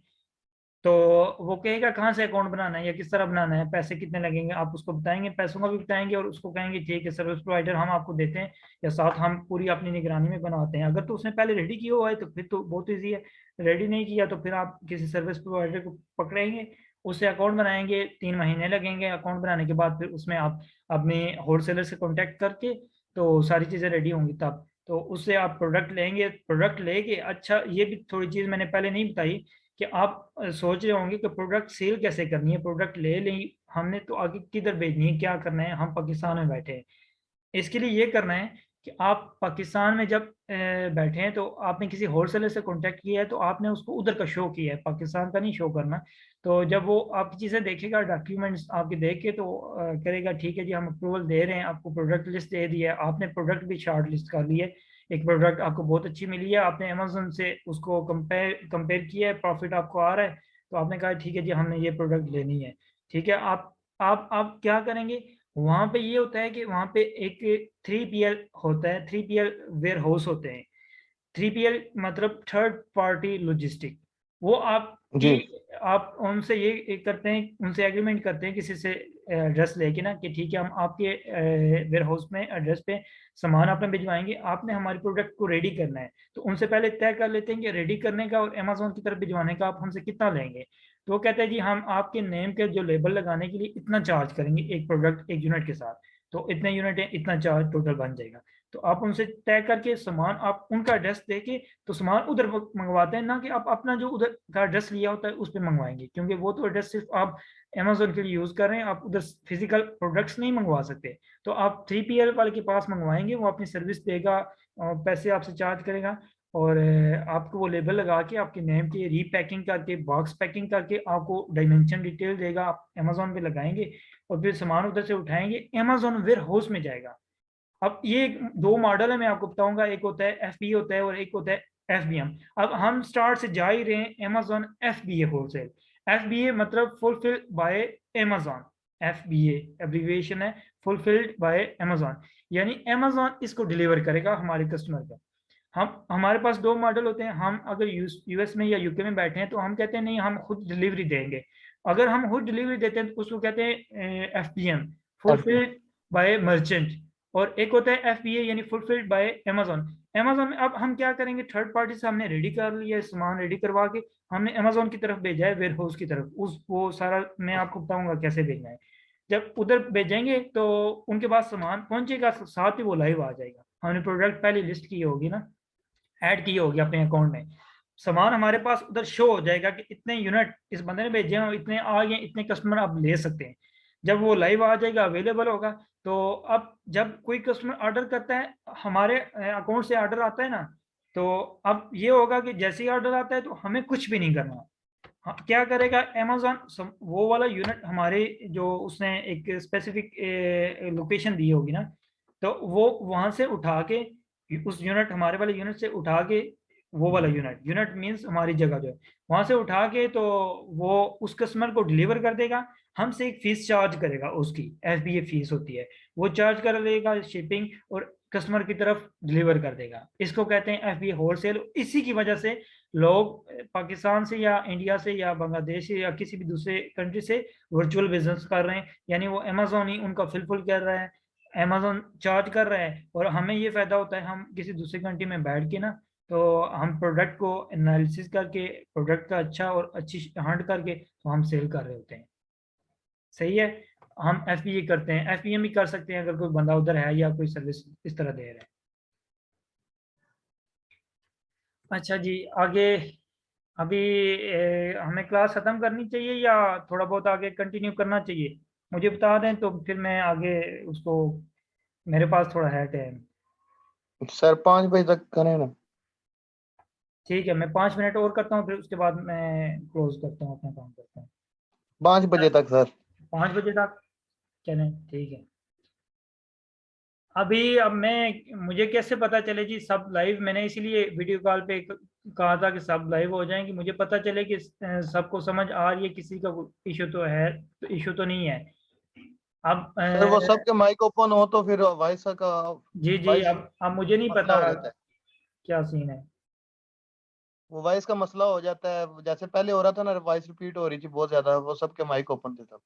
तो वो कहेगा कहाँ से अकाउंट बनाना है या किस तरह बनाना है, पैसे कितने लगेंगे, आप उसको बताएंगे, पैसों का भी बताएंगे, और उसको कहेंगे ठीक है सर्विस प्रोवाइडर हम आपको देते हैं, या साथ हम पूरी अपनी निगरानी में बनाते हैं। अगर तो उसने पहले रेडी किया हुआ है तो फिर तो बहुत ईजी है। रेडी नहीं किया तो फिर आप किसी सर्विस प्रोवाइडर को पकड़ेंगे, उससे अकाउंट बनाएंगे, 3 महीने लगेंगे अकाउंट बनाने के बाद, फिर उसमें आप अपने होलसेलर से कॉन्टेक्ट करके तो सारी चीज़ें रेडी होंगी, तब तो उससे आप प्रोडक्ट लेंगे। प्रोडक्ट लेके, अच्छा ये भी थोड़ी चीज़ मैंने पहले नहीं बताई कि आप सोच रहे होंगे कि प्रोडक्ट सेल कैसे करनी है, प्रोडक्ट ले लें हमने तो आगे किधर भेजनी है, क्या करना है, हम पाकिस्तान में बैठे हैं। इसके लिए ये करना है कि आप पाकिस्तान में जब बैठे हैं तो आपने किसी होलसेलर से कांटेक्ट किया है, तो आपने उसको उधर का शो किया है, पाकिस्तान का नहीं शो करना। तो जब वो आपकी चीज़ें देखेगा, डॉक्यूमेंट्स आपके देख के, तो करेगा ठीक है जी हम अप्रूवल दे रहे हैं, आपको प्रोडक्ट लिस्ट दे दी है, आपने प्रोडक्ट भी शार्ट लिस्ट कर ली है, एक प्रोडक्ट आपको बहुत अच्छी मिली है, आपने अमेजोन से उसको कंपेयर किया है, प्रॉफिट आपको आ रहा है, तो आपने कहा ठीक है जी हमने ये प्रोडक्ट लेनी है। ठीक है, आप क्या करेंगे, वहां पे ये होता है कि वहां पे एक 3PL होता है, 3PL वेयर हाउस होते हैं। 3PL मतलब थर्ड पार्टी लॉजिस्टिक। वो आपकी, जी आप उनसे ये करते हैं, उनसे एग्रीमेंट करते हैं किसी से एड्रेस लेके ना, कि ठीक है हम आपके वेयर हाउस में एड्रेस पे सामान आपने भिजवाएंगे, आपने हमारे प्रोडक्ट को रेडी करना है, तो उनसे पहले तय कर लेते हैं कि रेडी करने का और अमेजोन की तरफ भिजवाने का आप हमसे कितना लेंगे। तो वो कहते हैं जी हम आपके नेम के जो लेबल लगाने के लिए इतना चार्ज करेंगे, एक प्रोडक्ट एक यूनिट के साथ, तो इतने यूनिट है, इतना चार्ज टोटल बन जाएगा। तो आप उनसे तय करके सामान, आप उनका एड्रेस देके तो सामान उधर मंगवाते हैं, ना कि आप अपना जो उधर का एड्रेस लिया होता है उस पर मंगवाएंगे, क्योंकि वो तो एड्रेस सिर्फ आप अमेजोन के लिए यूज कर रहे हैं, आप उधर फिजिकल प्रोडक्ट्स नहीं मंगवा सकते। तो आप 3PL वाले के पास मंगवाएंगे, वो अपनी सर्विस देगा और पैसे आपसे चार्ज करेगा, और आपको वो लेबल लगा के आपके नेम की रीपैकिंग करके, बॉक्स पैकिंग करके आपको डायमेंशन डिटेल देगा, आप अमेजोन पे लगाएंगे और फिर सामान उधर से उठाएंगे, अमेजोन वेयर हाउस में जाएगा। अब ये 2 मॉडल है, मैं आपको बताऊंगा, एक होता है FBA होता है और एक होता है FBM। अब हम स्टार्ट से जा ही रहे हैं अमेजोन FBA होलसेल। FBA मतलब fulfil bye Amazon, FBA abbreviation है, फुलफिल्ड बाय अमेजोन, यानी अमेजोन इसको डिलीवर करेगा हमारे कस्टमर को। हम, हमारे पास 2 मॉडल होते हैं, हम अगर US में या UK में बैठे हैं तो हम कहते हैं नहीं हम खुद डिलीवरी देंगे। अगर हम खुद डिलीवरी देते हैं तो उसको कहते हैं FBM, FB। Fulfilled by merchant. और एक होता है FBA यानी फुलफिल्ड बाय अमेजोन। अमेजोन में अब हम क्या करेंगे, थर्ड पार्टी से हमने रेडी कर लिया, सामान रेडी करवा के हमने अमेजोन की तरफ भेजा है, वेयर हाउस की तरफ, उस वो सारा मैं आपको बताऊंगा कैसे भेजना है। जब उधर भेजेंगे तो उनके पास सामान पहुंचेगा, साथ ही वो लाइव आ जाएगा। हमने प्रोडक्ट पहले लिस्ट की होगी ना, ऐड की होगी अपने अकाउंट में, सामान हमारे पास उधर शो हो जाएगा कि इतने यूनिट इस बंदे ने भेजे हैं, इतने आ गए, इतने कस्टमर आप ले सकते हैं। जब वो लाइव आ जाएगा, अवेलेबल होगा, तो अब जब कोई कस्टमर ऑर्डर करता है, हमारे अकाउंट से ऑर्डर आता है ना, तो अब ये होगा कि जैसे ही ऑर्डर आता है तो हमें कुछ भी नहीं करना। हाँ, क्या करेगा अमेजोन, वो वाला यूनिट हमारे जो उसने एक स्पेसिफिक लोकेशन दी होगी ना, तो वो वहां से उठा के, उस यूनिट हमारे वाले यूनिट से उठा के, वो वाला यूनिट, यूनिट मींस हमारी जगह जो है, वहां से उठा के तो वो उस कस्टमर को डिलीवर कर देगा। हमसे एक फीस चार्ज करेगा, उसकी FBA फीस होती है, वो चार्ज कर लेगा शिपिंग, और कस्टमर की तरफ डिलीवर कर देगा। इसको कहते हैं FBA होलसेल। इसी की वजह से लोग पाकिस्तान से या इंडिया से या बांग्लादेश से या किसी भी दूसरे कंट्री से वर्चुअल बिजनेस कर रहे हैं, यानी वो अमेजोन ही उनका फिलफिल कर रहा है, अमेजोन चार्ज कर रहा है, और हमें ये फायदा होता है, हम किसी दूसरी कंट्री में बैठ के ना, तो हम प्रोडक्ट को एनालिसिस करके, प्रोडक्ट का अच्छा और अच्छी हंट करके तो हम सेल कर रहे होते हैं। सही है। हम FBA करते हैं, FBM भी कर सकते हैं अगर कोई बंदा उधर है या कोई सर्विस इस तरह दे रहा है। अच्छा जी, आगे अभी हमें क्लास खत्म करनी चाहिए या थोड़ा बहुत आगे कंटिन्यू करना चाहिए? मुझे बता दें तो फिर मैं आगे उसको, मेरे पास थोड़ा है टाइम। सर 5 बजे तक करें ना? ठीक है, मैं 5 मिनट और करता हूँ, फिर उसके बाद मैं क्लोज करता हूँ, अपना काम करता हूँ। 5 बजे तक सर। 5 बजे तक चलें, ठीक है। अभी अब मैं, मुझे कैसे पता चले जी सब लाइव, मैंने इसीलिए वीडियो कॉल पे कहा था कि सब लाइव हो जाएं, कि मुझे पता चले कि सबको समझ आ रही है, किसी का इशू तो है, तो इशू तो नहीं है। अब सर वो सबके माइक ओपन हो तो फिर वॉइस का जी जी, वॉइस अब मुझे नहीं मसला पता हो जाता है। क्या सीन है। वो वॉइस का मसला हो जाता है, जैसे पहले हो रहा था ना, वॉइस रिपीट हो रही थी बहुत ज्यादा, वो सबके माइक ओपन थे तब।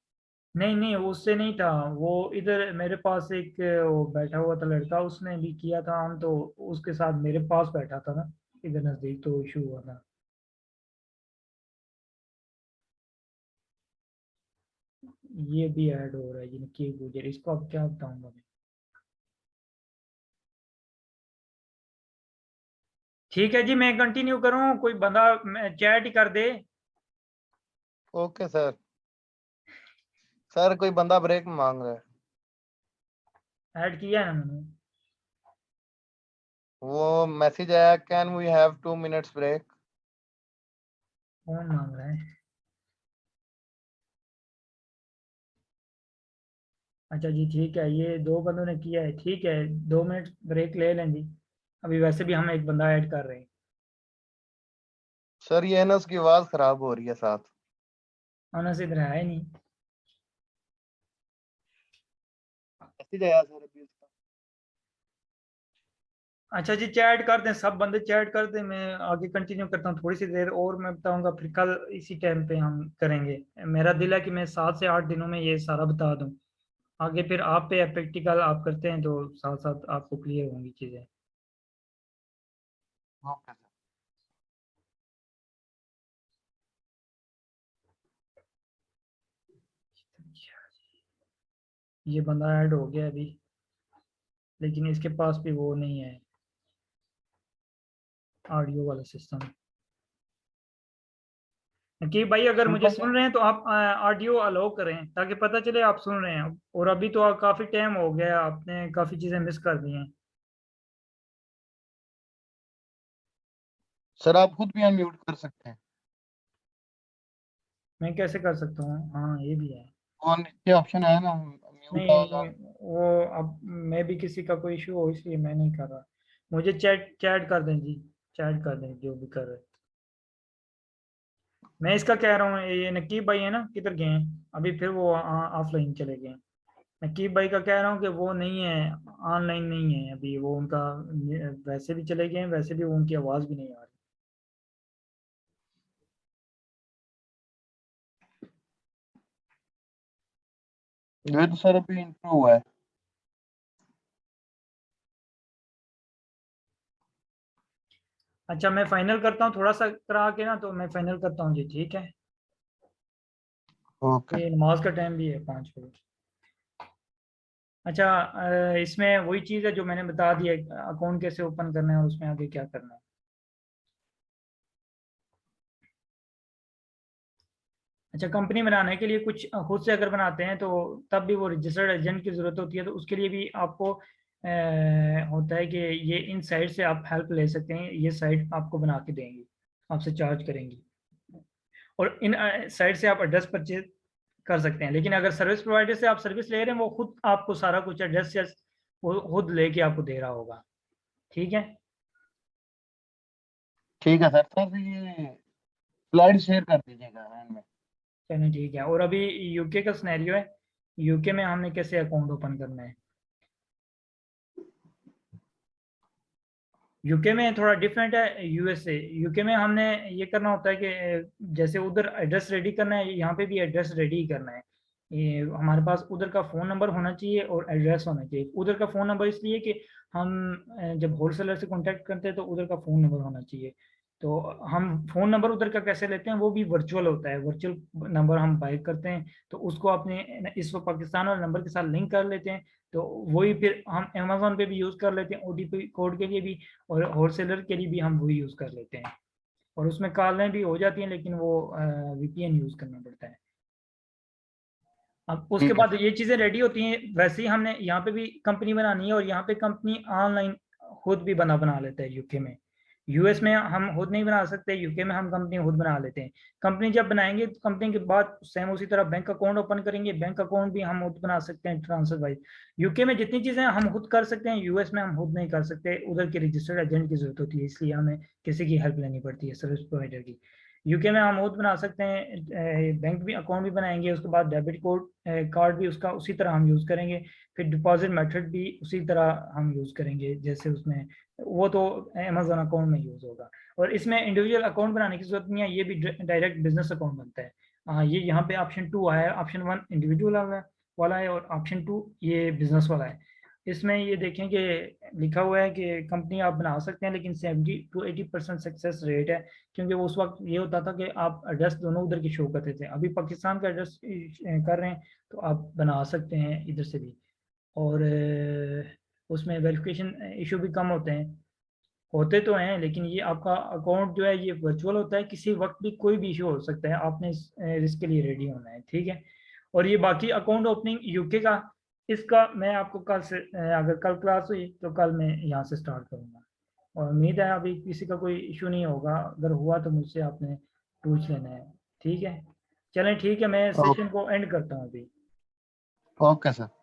नहीं नहीं, उससे नहीं था वो, इधर मेरे पास एक वो बैठा हुआ था लड़का, उसने भी किया था हम तो, उसके साथ मेरे पास बैठा था ना इधर नजदीक, तो इशू हुआ था। ये भी ऐड हो रहा है जिनकी गुजर, इसको अब क्या बताऊंगा मैं। ठीक है जी, मैं कंटिन्यू करूं, कोई बंदा चैट ही कर दे। Okay sir. सर कोई बंदा ब्रेक मांग रहा है। ऐड किया है ना मैंने। वो मैसेज आया, can we have 2 minutes break. कौन मांग रहा है? अच्छा जी, ठीक है, ये दो बंदों ने किया है, ठीक है, 2 मिनट ब्रेक ले लें जी। अभी वैसे भी हम एक बंदा ऐड कर रहे हैं। सर ये है ना, उसकी आवाज खराब हो रही है साथ। आना से इधर है ही नहीं। मैसेज आया सर अभी उसका। अच्छा जी, चैट कर दें, सब बंदे चैट कर दें, मैं आगे कंटिन्यू करता हूँ थोड़ी सी देर और, मैं बताऊंगा फिर कल इसी टाइम पे हम करेंगे। मेरा दिल है कि मैं 7 से 8 दिनों में ये सारा बता दूं। आगे फिर आप पे प्रैक्टिकल आप करते हैं तो साथ साथ आपको क्लियर होंगी चीज़ें। Okay sir. ये बंदा ऐड हो गया अभी, लेकिन इसके पास भी वो नहीं है, ऑडियो वाला सिस्टम। कि भाई अगर मुझे सिंपल सुन रहे हैं तो आप ऑडियो अलाउ करें, ताकि पता चले आप सुन रहे हैं। और अभी तो काफ़ी टाइम हो गया, आपने काफ़ी चीज़ें मिस कर दी हैं। सर आप खुद भी अनम्यूट कर सकते हैं। मैं कैसे कर सकता हूँ? हाँ, ये भी है। वो नीचे ऑप्शन है ना, म्यूट नहीं, वाला। वो अब मैं भी किसी का कोई इशू हो इसलिए मैं नहीं कर रहा। मुझे चैट चैट कर दें जी, चैट कर दें जो भी कर रहे हैं। मैं इसका कह रहा हूँ, ये नकीब भाई है ना, किधर गए हैं? अभी फिर वो ऑफलाइन चले गए हैं। नकीब भाई का कह रहा हूँ कि वो नहीं है, ऑनलाइन नहीं है अभी वो, उनका वैसे भी चले गए हैं, वैसे भी उनकी आवाज़ भी नहीं आ रही। ये तो सर अभी इंप्रूव हुआ है। अच्छा मैं फाइनल करता हूँ थोड़ा सा करा के ना, तो मैं फाइनल करता हूँ जी, ठीक है। ओके। ये नमाज का टाइम भी है 5 बजे। अच्छा इसमें वही चीज़ है जो मैंने बता दिया, अकाउंट कैसे ओपन करना है और उसमें आगे क्या करना है। अच्छा कंपनी बनाने के लिए कुछ खुद से अगर बनाते हैं तो तब भी वो रजिस्टर्ड एजेंट की ज़रूरत होती है, तो उसके लिए भी आपको होता है कि ये इन साइट से आप हेल्प ले सकते हैं, ये साइट आपको बना के देंगी, आपसे चार्ज करेंगी, और इन साइट से आप एड्रेस परचेज कर सकते हैं। लेकिन अगर सर्विस प्रोवाइडर से आप सर्विस ले रहे हैं, वो खुद आपको सारा कुछ एड्रेस या वो खुद लेके आपको दे रहा होगा, ठीक है। ठीक है सर। सर ये स्लाइड शेयर कर दीजिएगा एंड में। चलिए ठीक है। और अभी यूके का सिनेरियो है, यूके में हमने कैसे अकाउंट ओपन करना है। यूके में थोड़ा डिफरेंट है यूएस से। यूके में हमने ये करना होता है कि जैसे उधर एड्रेस रेडी करना है, यहाँ पे भी एड्रेस रेडी करना है। ये हमारे पास उधर का फ़ोन नंबर होना चाहिए और एड्रेस होना चाहिए। उधर का फ़ोन नंबर इसलिए कि हम जब होलसेलर से कांटेक्ट करते हैं तो उधर का फ़ोन नंबर होना चाहिए। तो हम फ़ोन नंबर उधर का कैसे लेते हैं, वो भी वर्चुअल होता है, वर्चुअल नंबर हम बाय करते हैं, तो उसको अपने इस पाकिस्तान वाले नंबर के साथ लिंक कर लेते हैं। तो वही फिर हम अमेजोन पे भी यूज़ कर लेते हैं ओटीपी कोड के लिए भी, और होलसेलर के लिए भी हम वही यूज़ कर लेते हैं। और उसमें कॉलें भी हो जाती हैं, लेकिन वो वीपीएन यूज़ करना पड़ता है। अब उसके ठीक है बाद सर। ये चीज़ें रेडी होती हैं, वैसे ही हमने यहाँ पे भी कंपनी बनानी है, और यहाँ पे कंपनी ऑनलाइन खुद भी बना लेता है यूके में। यूएस में हम खुद नहीं बना सकते, यूके में हम कंपनी खुद बना लेते हैं। कंपनी जब बनाएंगे तो कंपनी के बाद सेम उसी तरह बैंक अकाउंट ओपन करेंगे, बैंक अकाउंट भी हम खुद बना सकते हैं ट्रांसफर वाइज। यूके में जितनी चीज़ें हम खुद कर सकते हैं, यूएस में हम खुद नहीं कर सकते, उधर के रजिस्टर्ड एजेंट की जरूरत होती है, इसलिए हमें किसी की हेल्प लेनी पड़ती है, सर्विस प्रोवाइडर की। यूके में हम खुद बना सकते हैं, बैंक भी अकाउंट भी बनाएंगे, उसके बाद डेबिट कोड कार्ड भी उसका उसी तरह हम यूज़ करेंगे, फिर डिपॉजिट मेथड भी उसी तरह हम यूज़ करेंगे जैसे उसमें, वो तो अमेजोन अकाउंट में यूज़ होगा। और इसमें इंडिविजुअल अकाउंट बनाने की जरूरत नहीं है, ये भी डायरेक्ट बिजनेस अकाउंट बनता है। ये यहाँ पे ऑप्शन 2 आया है, ऑप्शन 1 इंडिविजुअल वाला है और ऑप्शन 2 ये बिजनेस वाला है। इसमें ये देखें कि लिखा हुआ है कि कंपनी आप बना सकते हैं, लेकिन 70 to 80% सक्सेस रेट है, क्योंकि वो उस वक्त ये होता था कि आप एड्रेस दोनों उधर की शो करते थे। अभी पाकिस्तान का एड्रेस कर रहे हैं तो आप बना सकते हैं इधर से भी। और उसमें वेरिफिकेशन इशू भी कम होते हैं, होते तो हैं, लेकिन ये आपका अकाउंट जो है ये वर्चुअल होता है, किसी वक्त भी कोई भी इशू हो सकता है, आपने इस इसके लिए रेडी होना है, ठीक है। और ये बाकी अकाउंट ओपनिंग यूके का, इसका मैं आपको कल से अगर कल क्लास हुई तो कल मैं यहाँ से स्टार्ट करूँगा, और उम्मीद है अभी किसी का कोई इशू नहीं होगा, अगर हुआ तो मुझसे आपने पूछ लेना है, ठीक है। चलें ठीक है, मैं सेशन को एंड करता हूँ अभी। Okay sir.